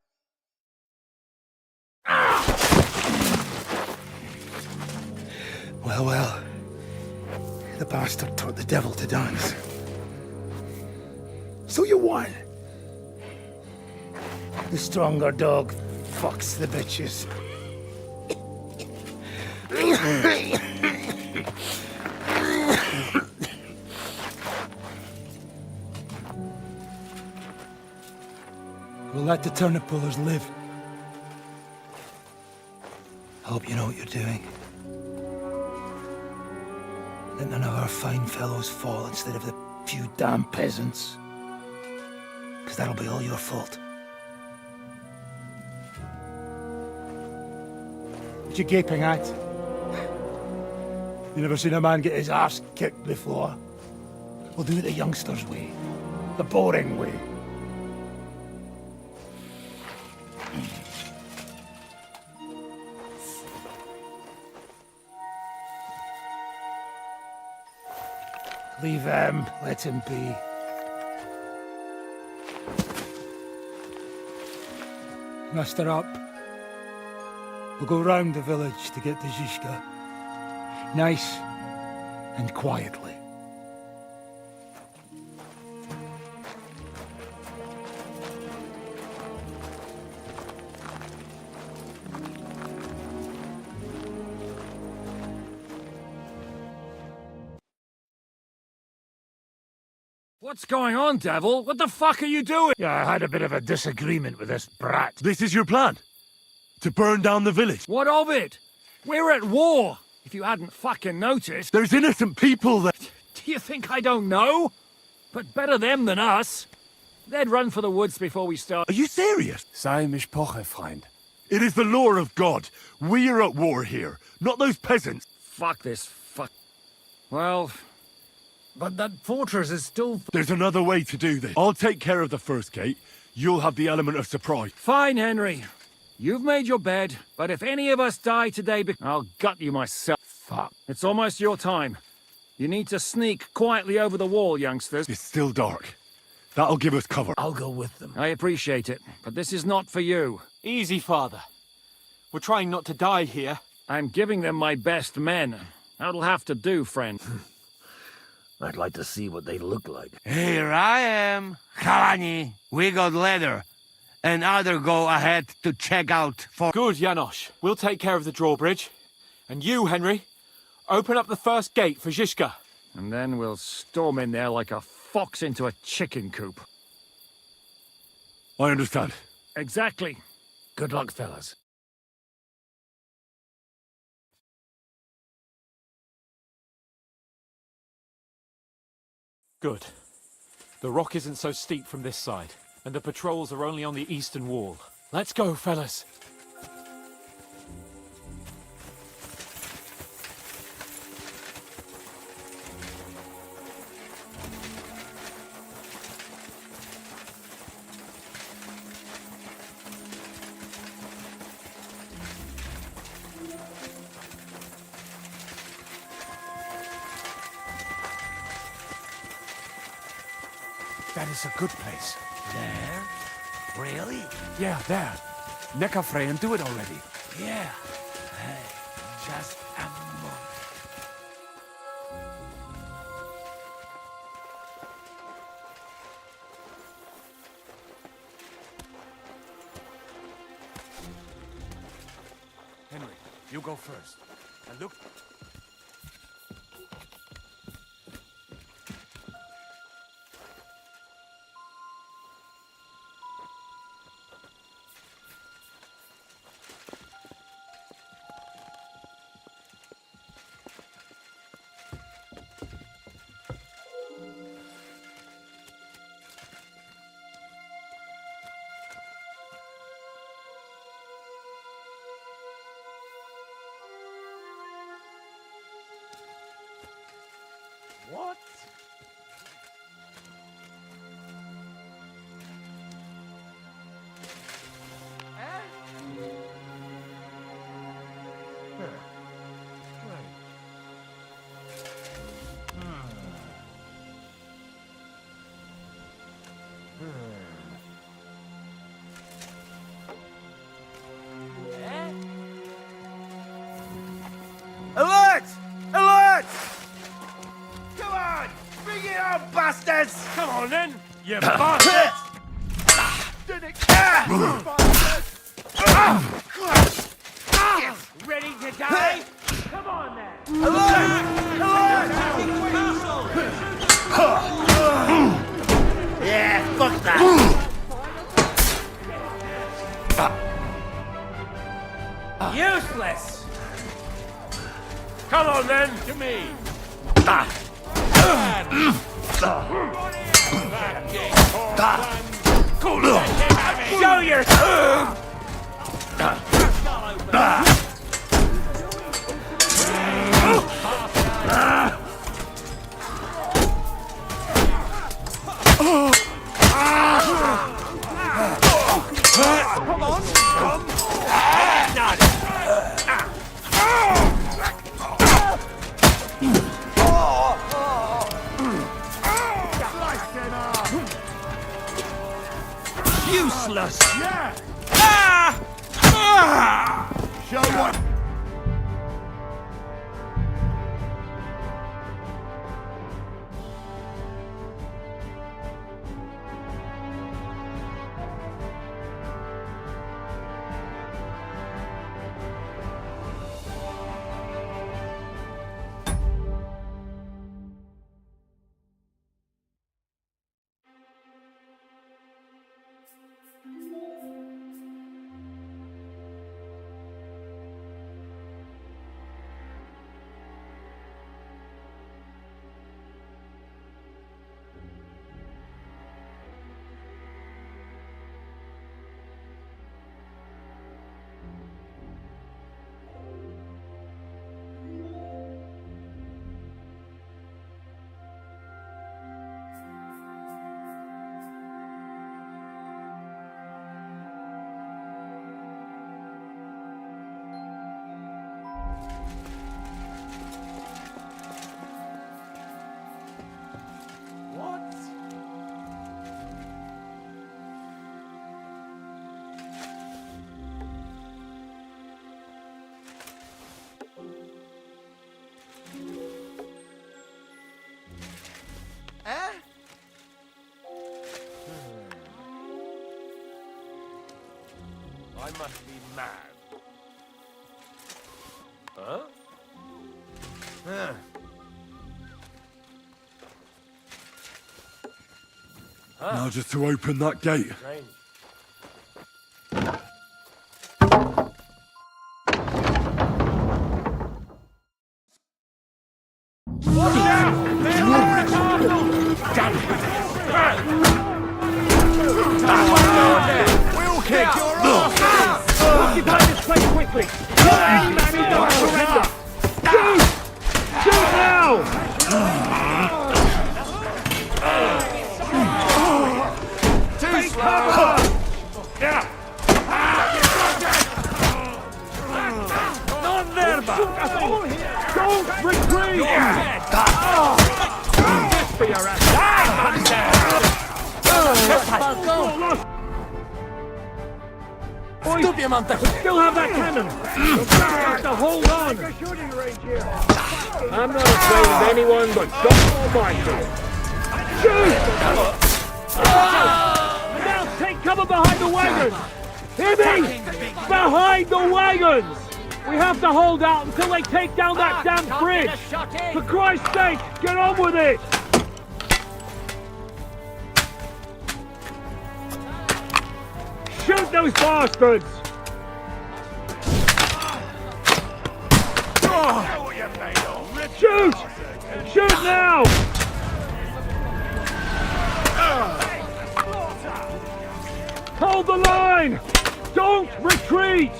Well, well. The bastard taught the devil to dance. So you won. The stronger dog fucks the bitches. We'll let the turnip pullers live. Hope you know what you're doing. Let none of our fine fellows fall instead of the few damn peasants. Because that'll be all your fault. What you gaping at? You never seen a man get his arse kicked before? We'll do it the youngsters' way. The boring way. Leave him. Let him be. Muster up. We'll go round the village to get to Zizka. Nice and quietly. What's going on, Devil? What the fuck are you doing? Yeah, I had a bit of a disagreement with this brat. This is your plan? To burn down the village? What of it? We're at war, if you hadn't fucking noticed. There's innocent people there. Do you think I don't know? But better them than us. They'd run for the woods before we start. Are you serious? Sei mich poche, Freund. It is the law of God. We are at war here, not those peasants. Fuck this fuck. Well, but that fortress is still... There's another way to do this. I'll take care of the first gate. You'll have the element of surprise. Fine, Henry. You've made your bed, but if any of us die today, I'll gut you myself. Fuck. It's almost your time. You need to sneak quietly over the wall, youngsters. It's still dark. That'll give us cover. I'll go with them. I appreciate it, but this is not for you. Easy, Father. We're trying not to die here. I'm giving them my best men. That'll have to do, friend. I'd like to see what they look like. Here I am. Kalani, we got leather. And other go ahead to check out for... Good, Janosch. We'll take care of the drawbridge. And you, Henry, open up the first gate for Zizka. And then we'll storm in there like a fox into a chicken coop. I understand. Exactly. Good luck, fellas. Good. The rock isn't so steep from this side, and the patrols are only on the eastern wall. Let's go, fellas. That is a good place. There? Really? Yeah, there. Neckarfrey and do it already. Yeah. Hey, just a moment. Henry, you go first. And look... What? Alert! Alert! Come on! Bring it on, bastards! Come on, then! You bastards! Ready to die? Come on then! Alert! Yeah, fuck that! Useless! Come on, then! To me! Show yourself! Come on! Come! Useless! Yeah! Show what... I must be mad. Huh? Now just to open that gate. Strange. We'll kick your asses! Occupy this place quickly! Kill any man who doesn't surrender! Shoot! Shoot now! Take cover! Yeah! Non-verbal! Don't retreat! This for your ass! Stop you, man! Still have that cannon! You have to hold on! I'm not afraid of anyone but God Almighty! Shoot! Now take cover behind the wagons! Hear me! Behind the wagons! We have to hold out until they take down that damn bridge! For Christ's sake, get on with it! Shoot those bastards! Shoot! Shoot now! Hold the line! Don't retreat!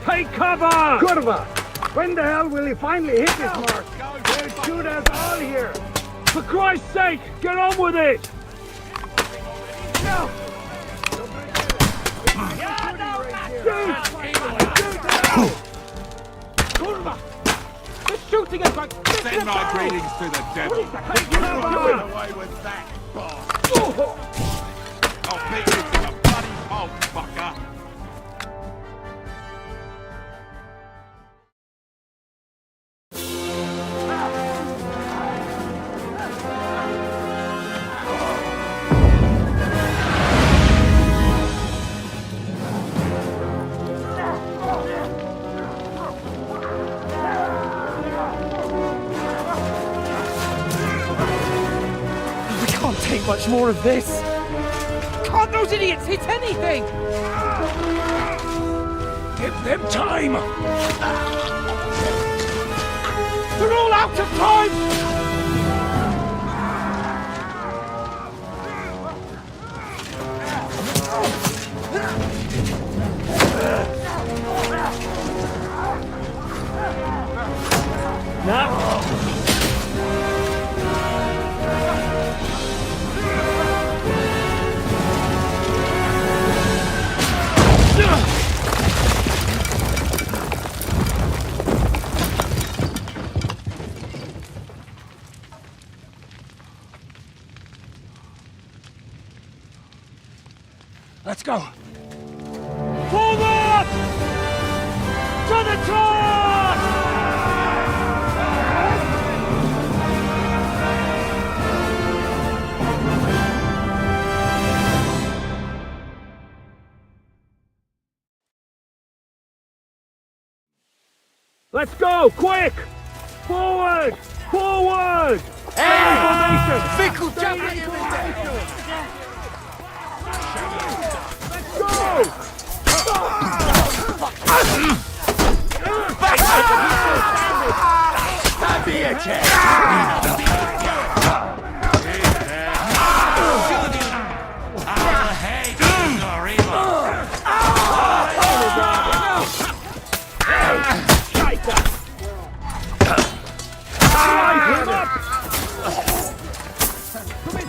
Take cover! Curva! When the hell will he finally hit this mark? They'll shoot us all here! For Christ's sake, get on with it! They're shooting us like... Send my greetings to the devil. Get away with that, boss. I'll beat you to the bloody pulp, fucker. Take much more of this. Can't those idiots hit anything? Give them time! They're all out of time! Let's go. Forward! To the top! Let's go, quick! Forward! Forward! Stay formation! Let's go!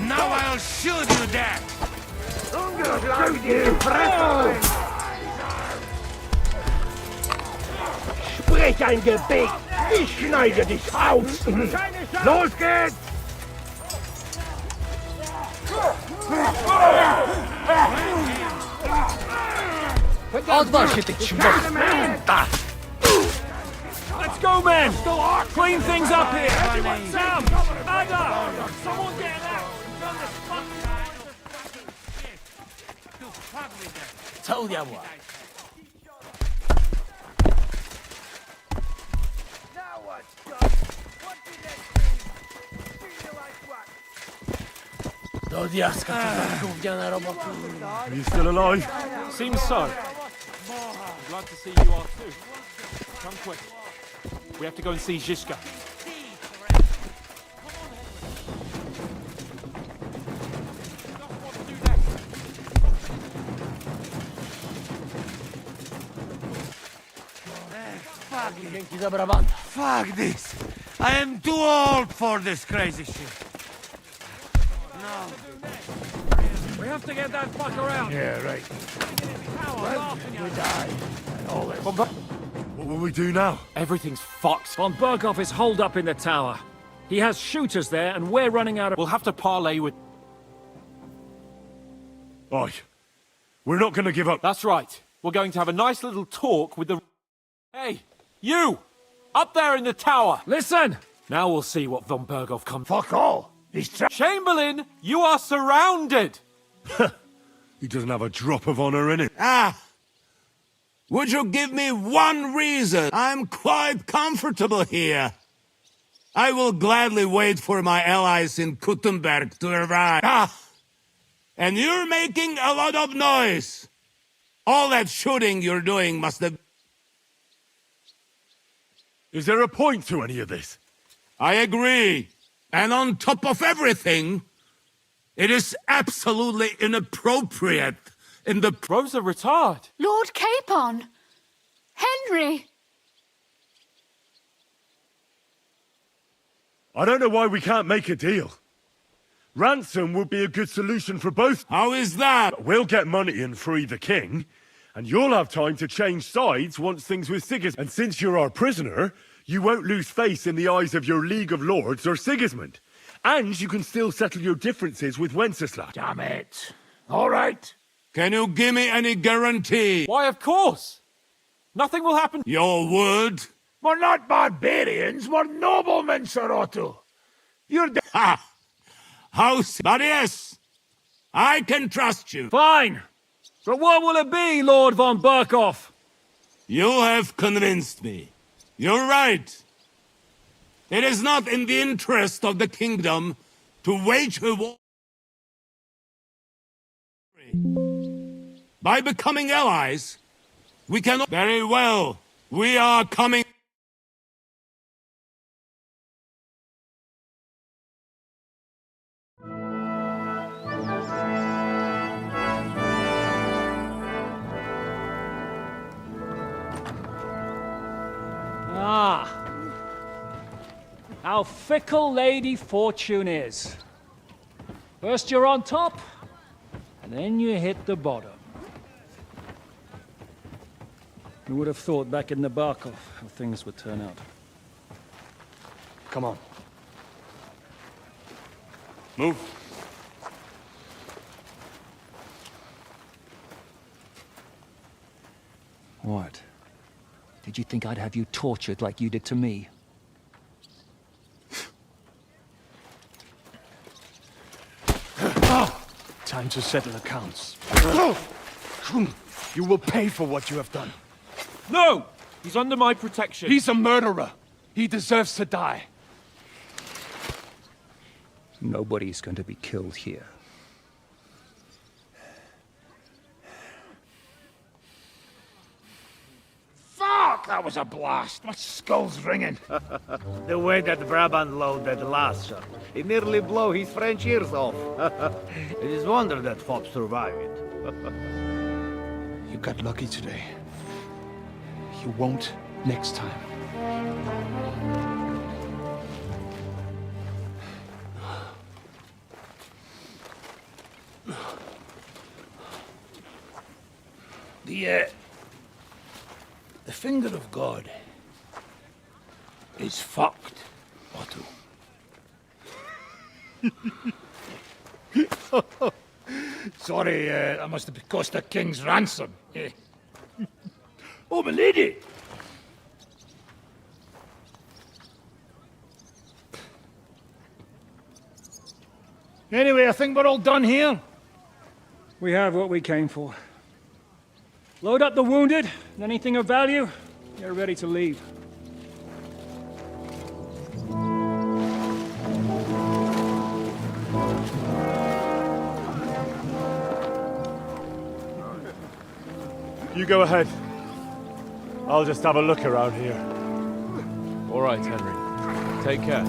Now I'll shoot you that! Sprech ein Gebet! Ich schneide dich aus! Los geht's! Odwal się, ty ćmok! Let's go, men! Clean things up here! Sam! Ada! Someone get out! Told ya what. Do diaska, to gówniana robota. Are you still alive? Seems so. I'm glad to see you are too. Come quick. We have to go and see Zizka. Fuck this! I am too old for this crazy shit. No. We have to get that fucker out. Yeah, right. We die. What will we do now? Everything's fucked. Von Berghoff is holed up in the tower. He has shooters there, and we're running out of... We'll have to parley with... Oi. We're not going to give up. That's right. We're going to have a nice little talk with the... Hey, you! Up there in the tower! Listen! Now we'll see what von Berghoff comes... Fuck all! Chamberlain, you are surrounded! He doesn't have a drop of honor in him. Ah! Would you give me one reason? I'm quite comfortable here. I will gladly wait for my allies in Kuttenberg to arrive. Ah! And you're making a lot of noise. All that shooting you're doing must have... Is there a point to any of this? I agree. And on top of everything, it is absolutely inappropriate in the... Rosa retard. Lord Capon! Henry! I don't know why we can't make a deal. Ransom would be a good solution for both. How is that? We'll get money and free the king, and you'll have time to change sides once things with Sigismund. And since you're our prisoner, you won't lose face in the eyes of your League of Lords or Sigismund. And you can still settle your differences with Wenceslas. Damn it. All right. Can you give me any guarantee? Why, of course. Nothing will happen. Your word? We're not barbarians, we're noblemen, Sir Otto. You're Ha! But yes, I can trust you. Fine. But what will it be, Lord von Berghoff? You have convinced me. You're right. It is not in the interest of the kingdom to wage a war. By becoming allies, we can... Very well. We are coming... Ah. How fickle Lady Fortune is. First you're on top, and then you hit the bottom. Who would have thought back in the Barkov how things would turn out? Come on. Move. What? Did you think I'd have you tortured like you did to me? Time to settle accounts. You will pay for what you have done. No! He's under my protection. He's a murderer. He deserves to die. Nobody's going to be killed here. Fuck! That was a blast. My skull's ringing. The way that Brabant loaded Lasser, it nearly blow his French ears off. It is wonder that Fop survived. You got lucky today. You won't next time. The finger of God is fucked, Otto. Sorry, that must have cost the king's ransom. Oh, my lady! Anyway, I think we're all done here. We have what we came for. Load up the wounded, and anything of value, you're ready to leave. You go ahead. I'll just have a look around here. All right, Henry. Take care.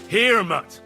Here, Mutt.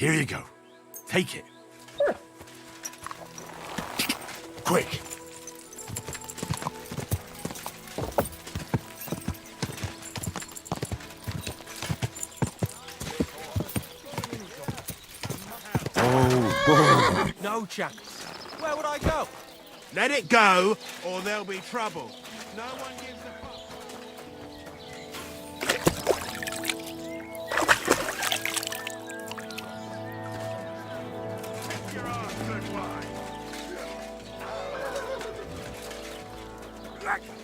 Here you go. Take it. Quick. Oh, No chance. Where would I go? let it go, or there'll be trouble. No one gives a fuck. You're on, good wine.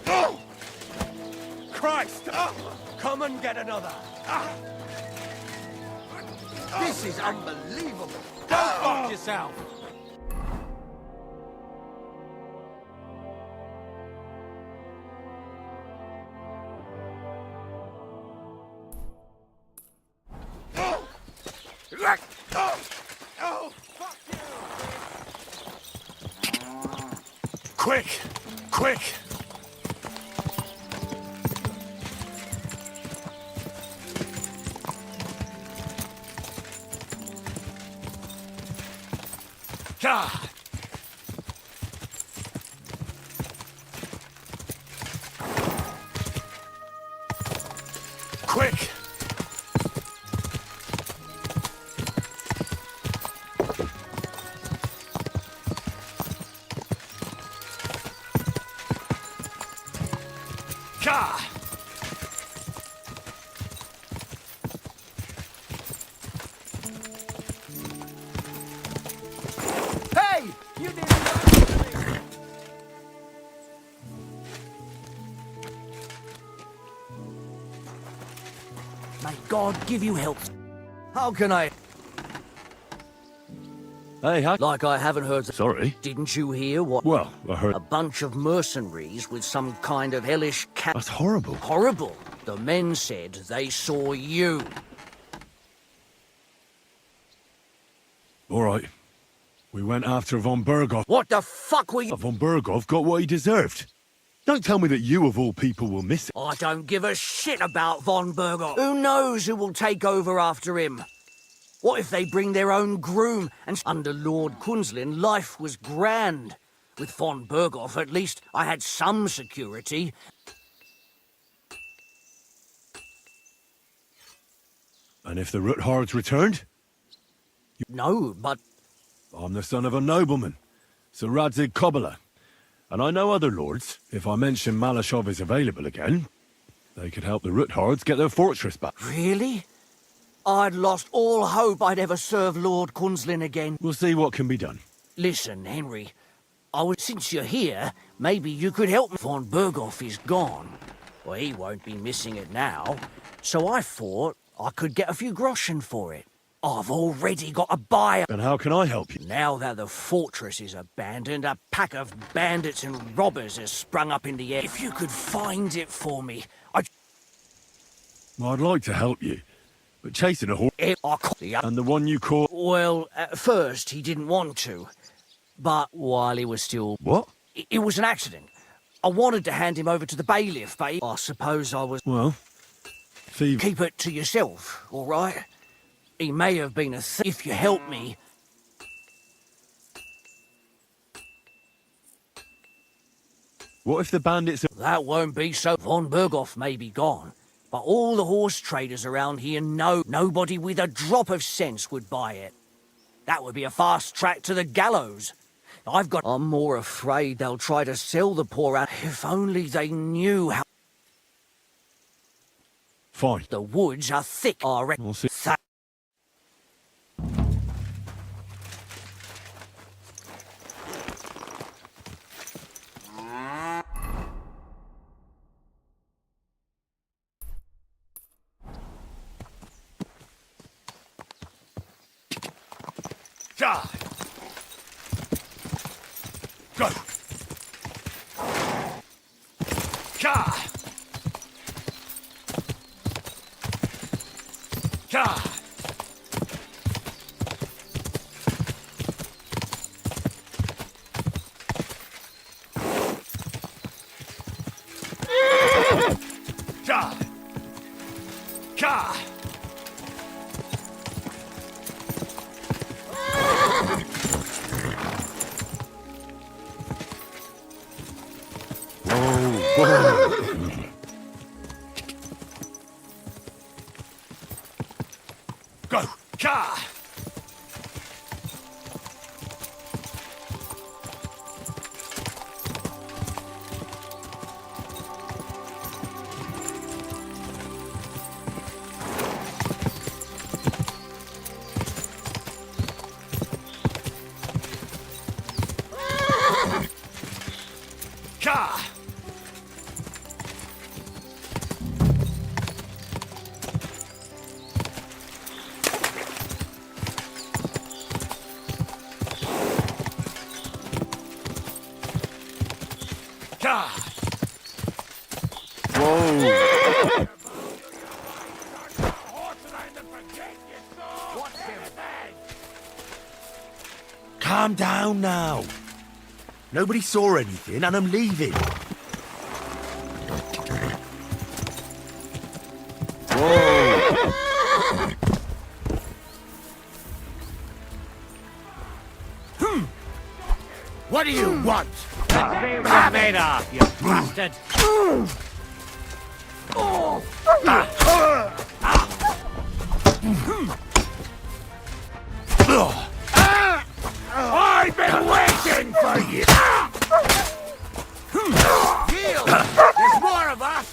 Oh! Christ! Come and get another. This is unbelievable. Don't fuck yourself. Quick! Quick! God! Quick! God! Hey! You did it. May God give you health. How can I? Hey, Like I haven't heard. Sorry. Didn't you hear what? Well, I heard... A bunch of mercenaries with some kind of hellish cat. That's horrible. Horrible. The men said they saw you. All right. We went after von Berghoff. What the fuck were you? Von Berghoff got what he deserved. Don't tell me that you, of all people, will miss it. I don't give a shit about von Berghoff. Who knows who will take over after him? What if they bring their own groom? And under Lord Kunzlin, life was grand. With von Berghoff, at least, I had some security. And if the Ruthards returned? No, but... I'm the son of a nobleman, Sir Radzig Kobyla. And I know other lords. If I mention Malashov is available again, they could help the Ruthards get their fortress back. Really? I'd lost all hope I'd ever serve Lord Kunzlin again. We'll see what can be done. Listen, Henry, since you're here, maybe you could help me. Von Berghoff is gone. Well, he won't be missing it now. So I thought I could get a few groschen for it. I've already got a buyer. And how can I help you? Now that the fortress is abandoned, a pack of bandits and robbers has sprung up in the air. If you could find it for me, Well, I'd like to help you, but chasing a horse... And the one you caught... Well, at first he didn't want to, but while he was still... What? It was an accident. I wanted to hand him over to the bailiff, but I suppose I was... Well, thief... Keep it to yourself, all right? He may have been a thief. If you help me... What if the bandits... That won't be so. Von Berghoff may be gone, but all the horse traders around here know nobody with a drop of sense would buy it. That would be a fast track to the gallows. I'm more afraid they'll try to sell the poor out. If only they knew how... Fine. The woods are thick, I reckon. We'll see. God! Go! God! God! God! God! Whoa! Calm down now. Nobody saw anything, and I'm leaving. Whoa! What do you want? Made off, you bastard! I've been waiting for you! Yield! There's more of us!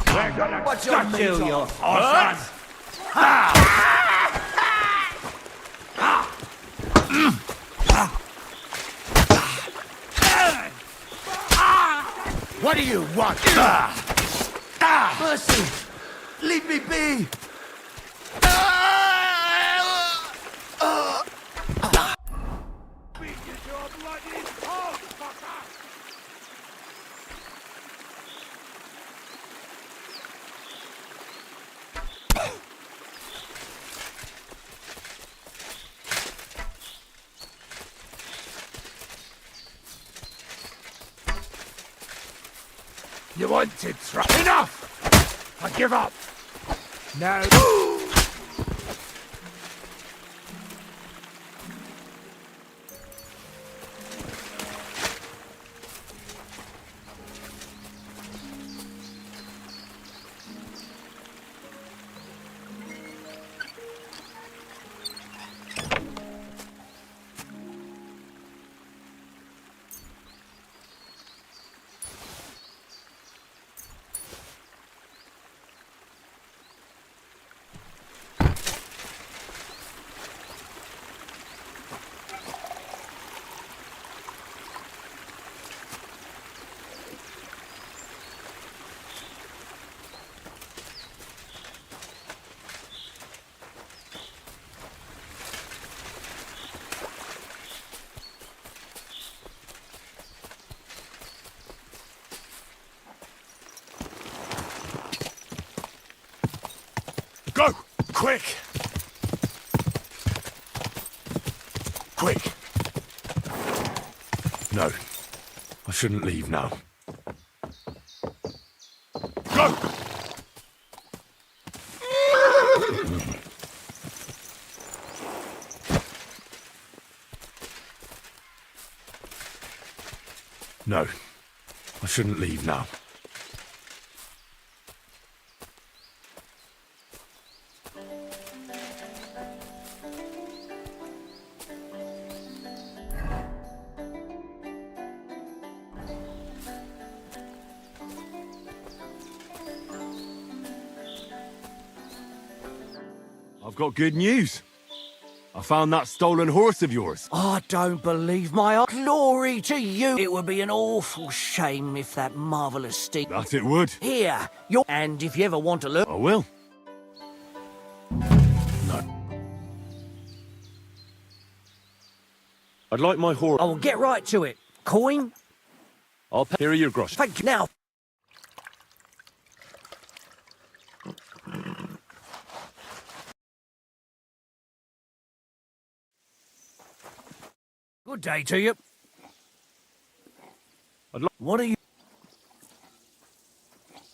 We're gonna What's your cut you, meat you off? horse! What do you want? Mercy! Leave me be! You want to try? Enough! I give up! No. Go! Quick! Quick! No. I shouldn't leave now. Go! No. I shouldn't leave now. I've got good news. I found that stolen horse of yours. I don't believe my eye. Glory to you! It would be an awful shame if that marvellous steed... That it would. Here, and if you ever want to look... I will. No. I'd like my horse. I will get right to it. Coin? I'll pay. Here are your grosh. Thank you. Now... Good day to you. What are you...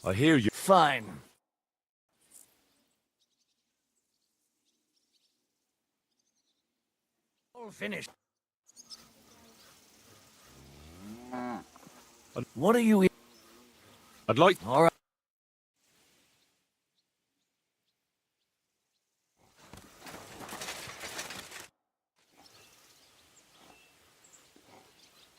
I hear you. Fine. All finished. What are you... I'd like... All right.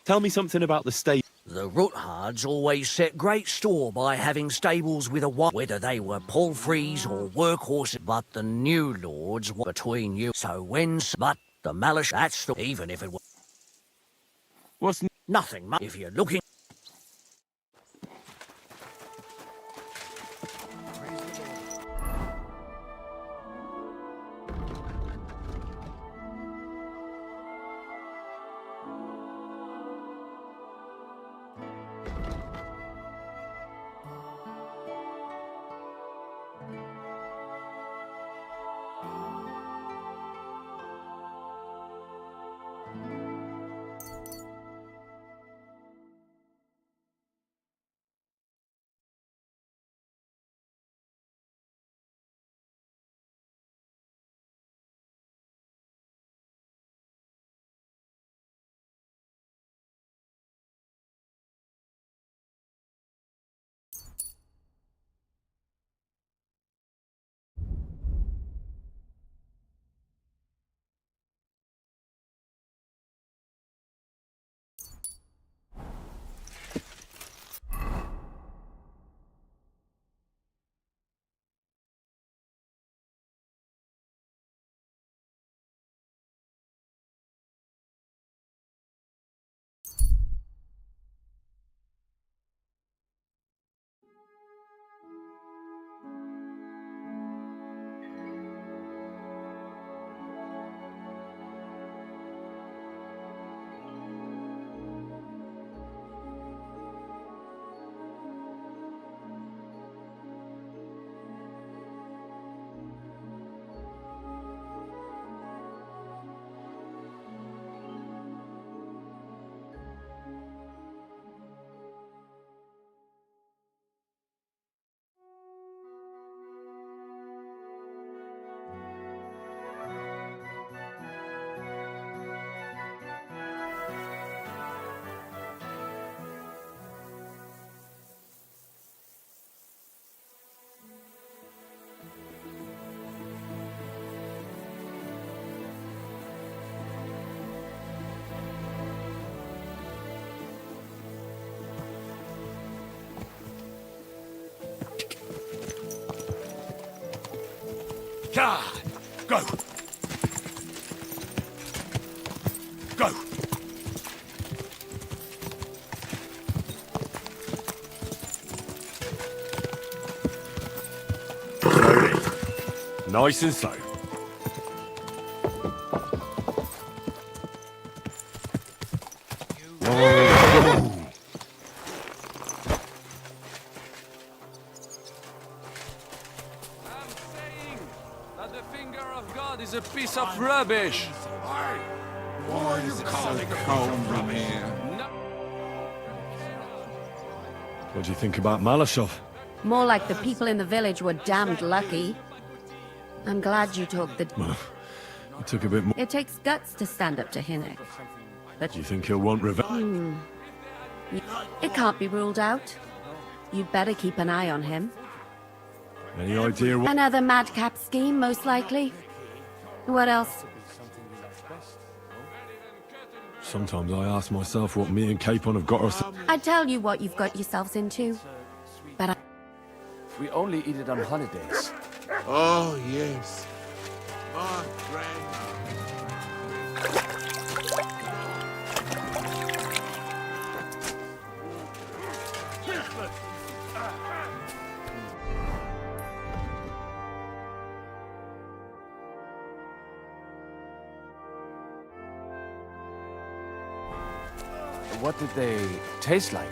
Tell me something about the stable. The Roothards always set great store by having stables with a whether they were palfreys or workhorses, but the new lords were between you. So but the Malish, that's the... Even if it was... What's... Nothing much. If you're looking... God! Go! Go! Slowly. Nice and slow. Whoa. That the finger of God is a piece of rubbish. Why are you calling home from here? What do you think about Malashov? More like the people in the village were damned lucky. I'm glad you took the... Well, it took a bit more. It takes guts to stand up to Hinnick. But... Do you think he'll want revenge? It can't be ruled out. You'd better keep an eye on him. Any idea what... Another madcap scheme, most likely. What else? Sometimes I ask myself what me and Capon have got ourselves... I tell you what you've got yourselves into. But I... We only eat it on holidays. Oh, yes. My grandma. What did they taste like?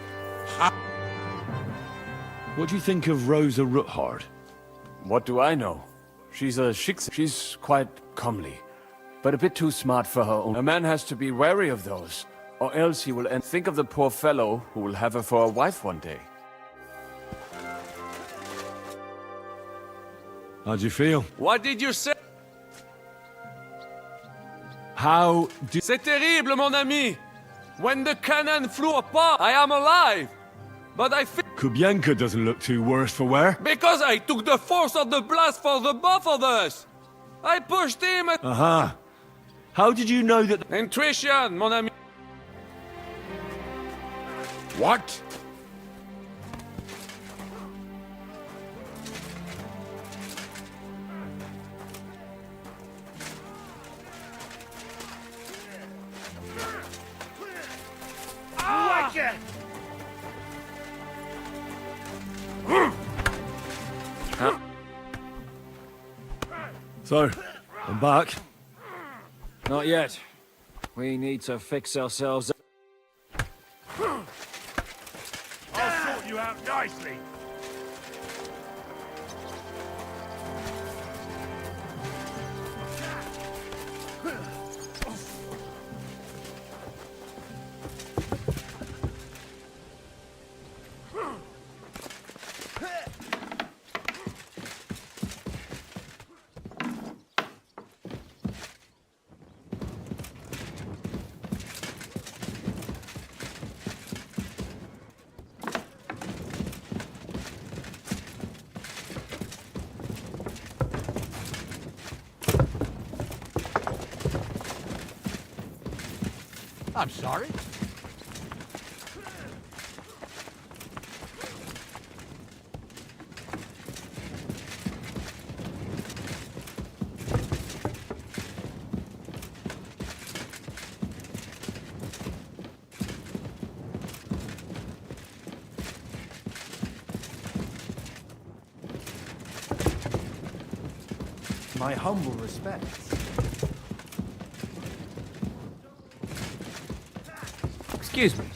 What do you think of Rosa Ruthard? What do I know? She's a Schicksal. She's quite comely, but a bit too smart for her own. A man has to be wary of those, or else he will think of the poor fellow who will have her for a wife one day. How'd you feel? What did you say? How do... C'est terrible, mon ami! When the cannon flew apart, I am alive! But I feel... Kubyanka doesn't look too worse for wear. Because I took the force of the blast for the both of us! I pushed him at... Aha. How did you know that... Intuition, mon ami! What? So, I'm back. Not yet. We need to fix ourselves up. I'll sort you out nicely. I'm sorry. My humble respects. Excuse me.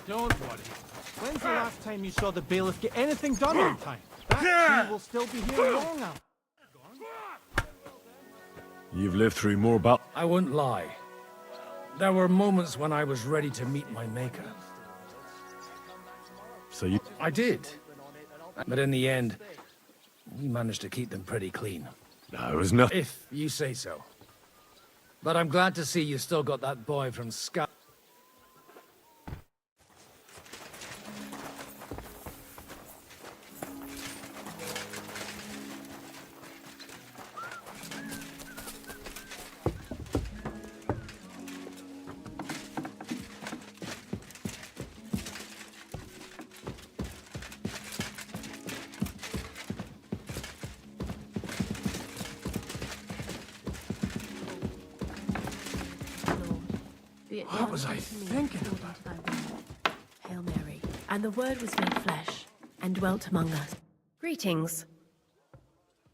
Don't worry. When's the last time you saw the bailiff get anything done on time? That tree will still be here long after. You've lived through more about... I wouldn't lie. There were moments when I was ready to meet my maker. So you... I did. But in the end, we managed to keep them pretty clean. No, it was nothing. If you say so. But I'm glad to see you still got that boy from Scout. What was I thinking about? Hail Mary. And the Word was made flesh and dwelt among us. Greetings.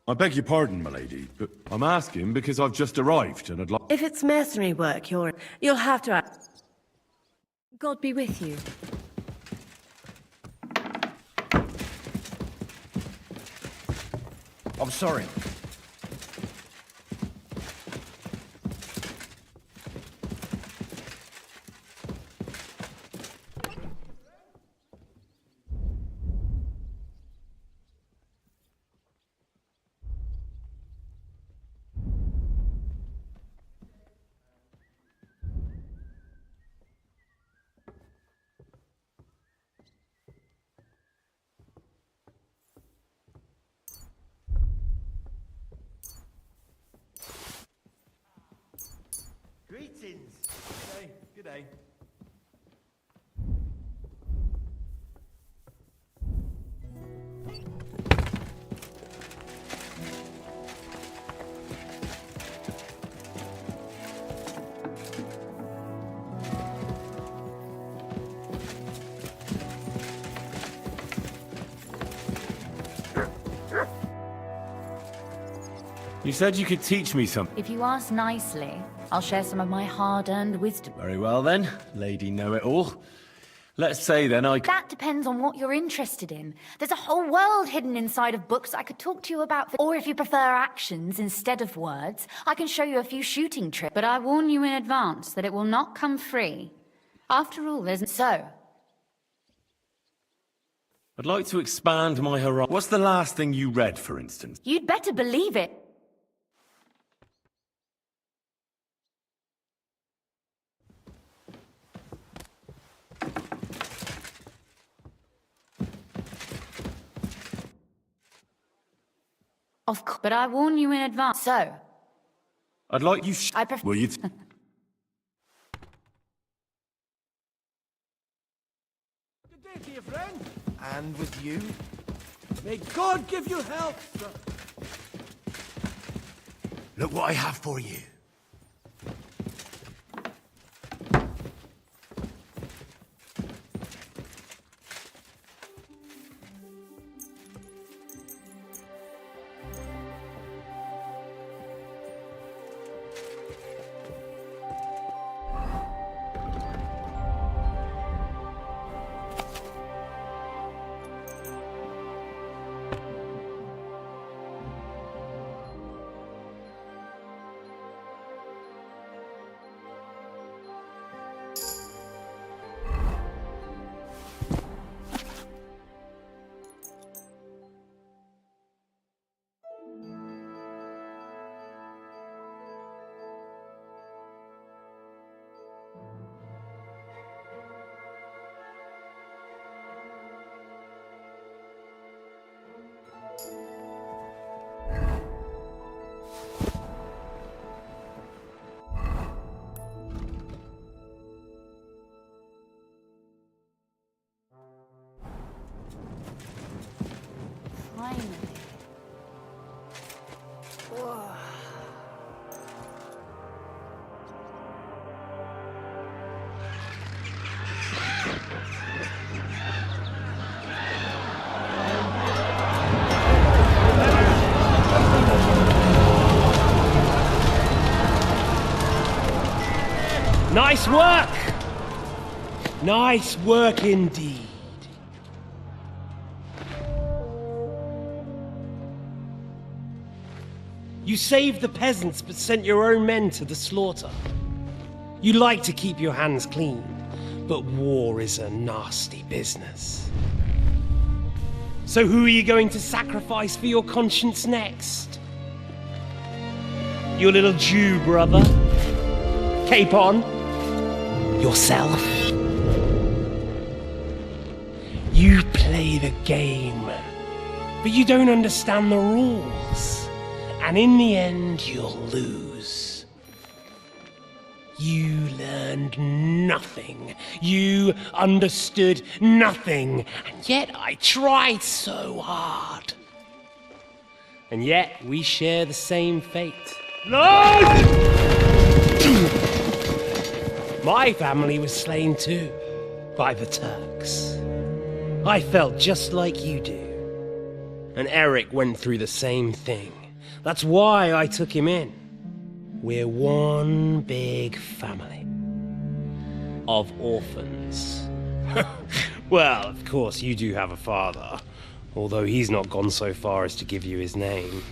I beg your pardon, milady, but I'm asking because I've just arrived and I'd like... If it's mercenary work, you'll have to... God be with you. I'm sorry. Greetings. Good day. You said you could teach me something. If you ask nicely, I'll share some of my hard-earned wisdom. Very well then, Lady Know-It-All. Let's say then That depends on what you're interested in. There's a whole world hidden inside of books I could talk to you about. Or if you prefer actions instead of words, I can show you a few shooting tricks. But I warn you in advance that it will not come free. After all, there's... So, I'd like to expand my horizon. What's the last thing you read, for instance? you'd better believe it. Of course, but I warn you in advance. So, I'd like you... I prefer... Will you... Good day to you, friend. And with you? May God give you health, sir. Look what I have for you. Finally. Nice work! Nice work indeed. You saved the peasants but sent your own men to the slaughter. You like to keep your hands clean, but war is a nasty business. So who are you going to sacrifice for your conscience next? Your little Jew brother? Capon? Yourself? You play the game, but you don't understand the rules. And in the end, you'll lose. You learned nothing. You understood nothing. And yet I tried so hard. And yet we share the same fate. Lord! My family was slain too, by the Turks. I felt just like you do. And Eric went through the same thing. That's why I took him in. We're one big family. Of orphans. Well, of course, you do have a father. Although he's not gone so far as to give you his name.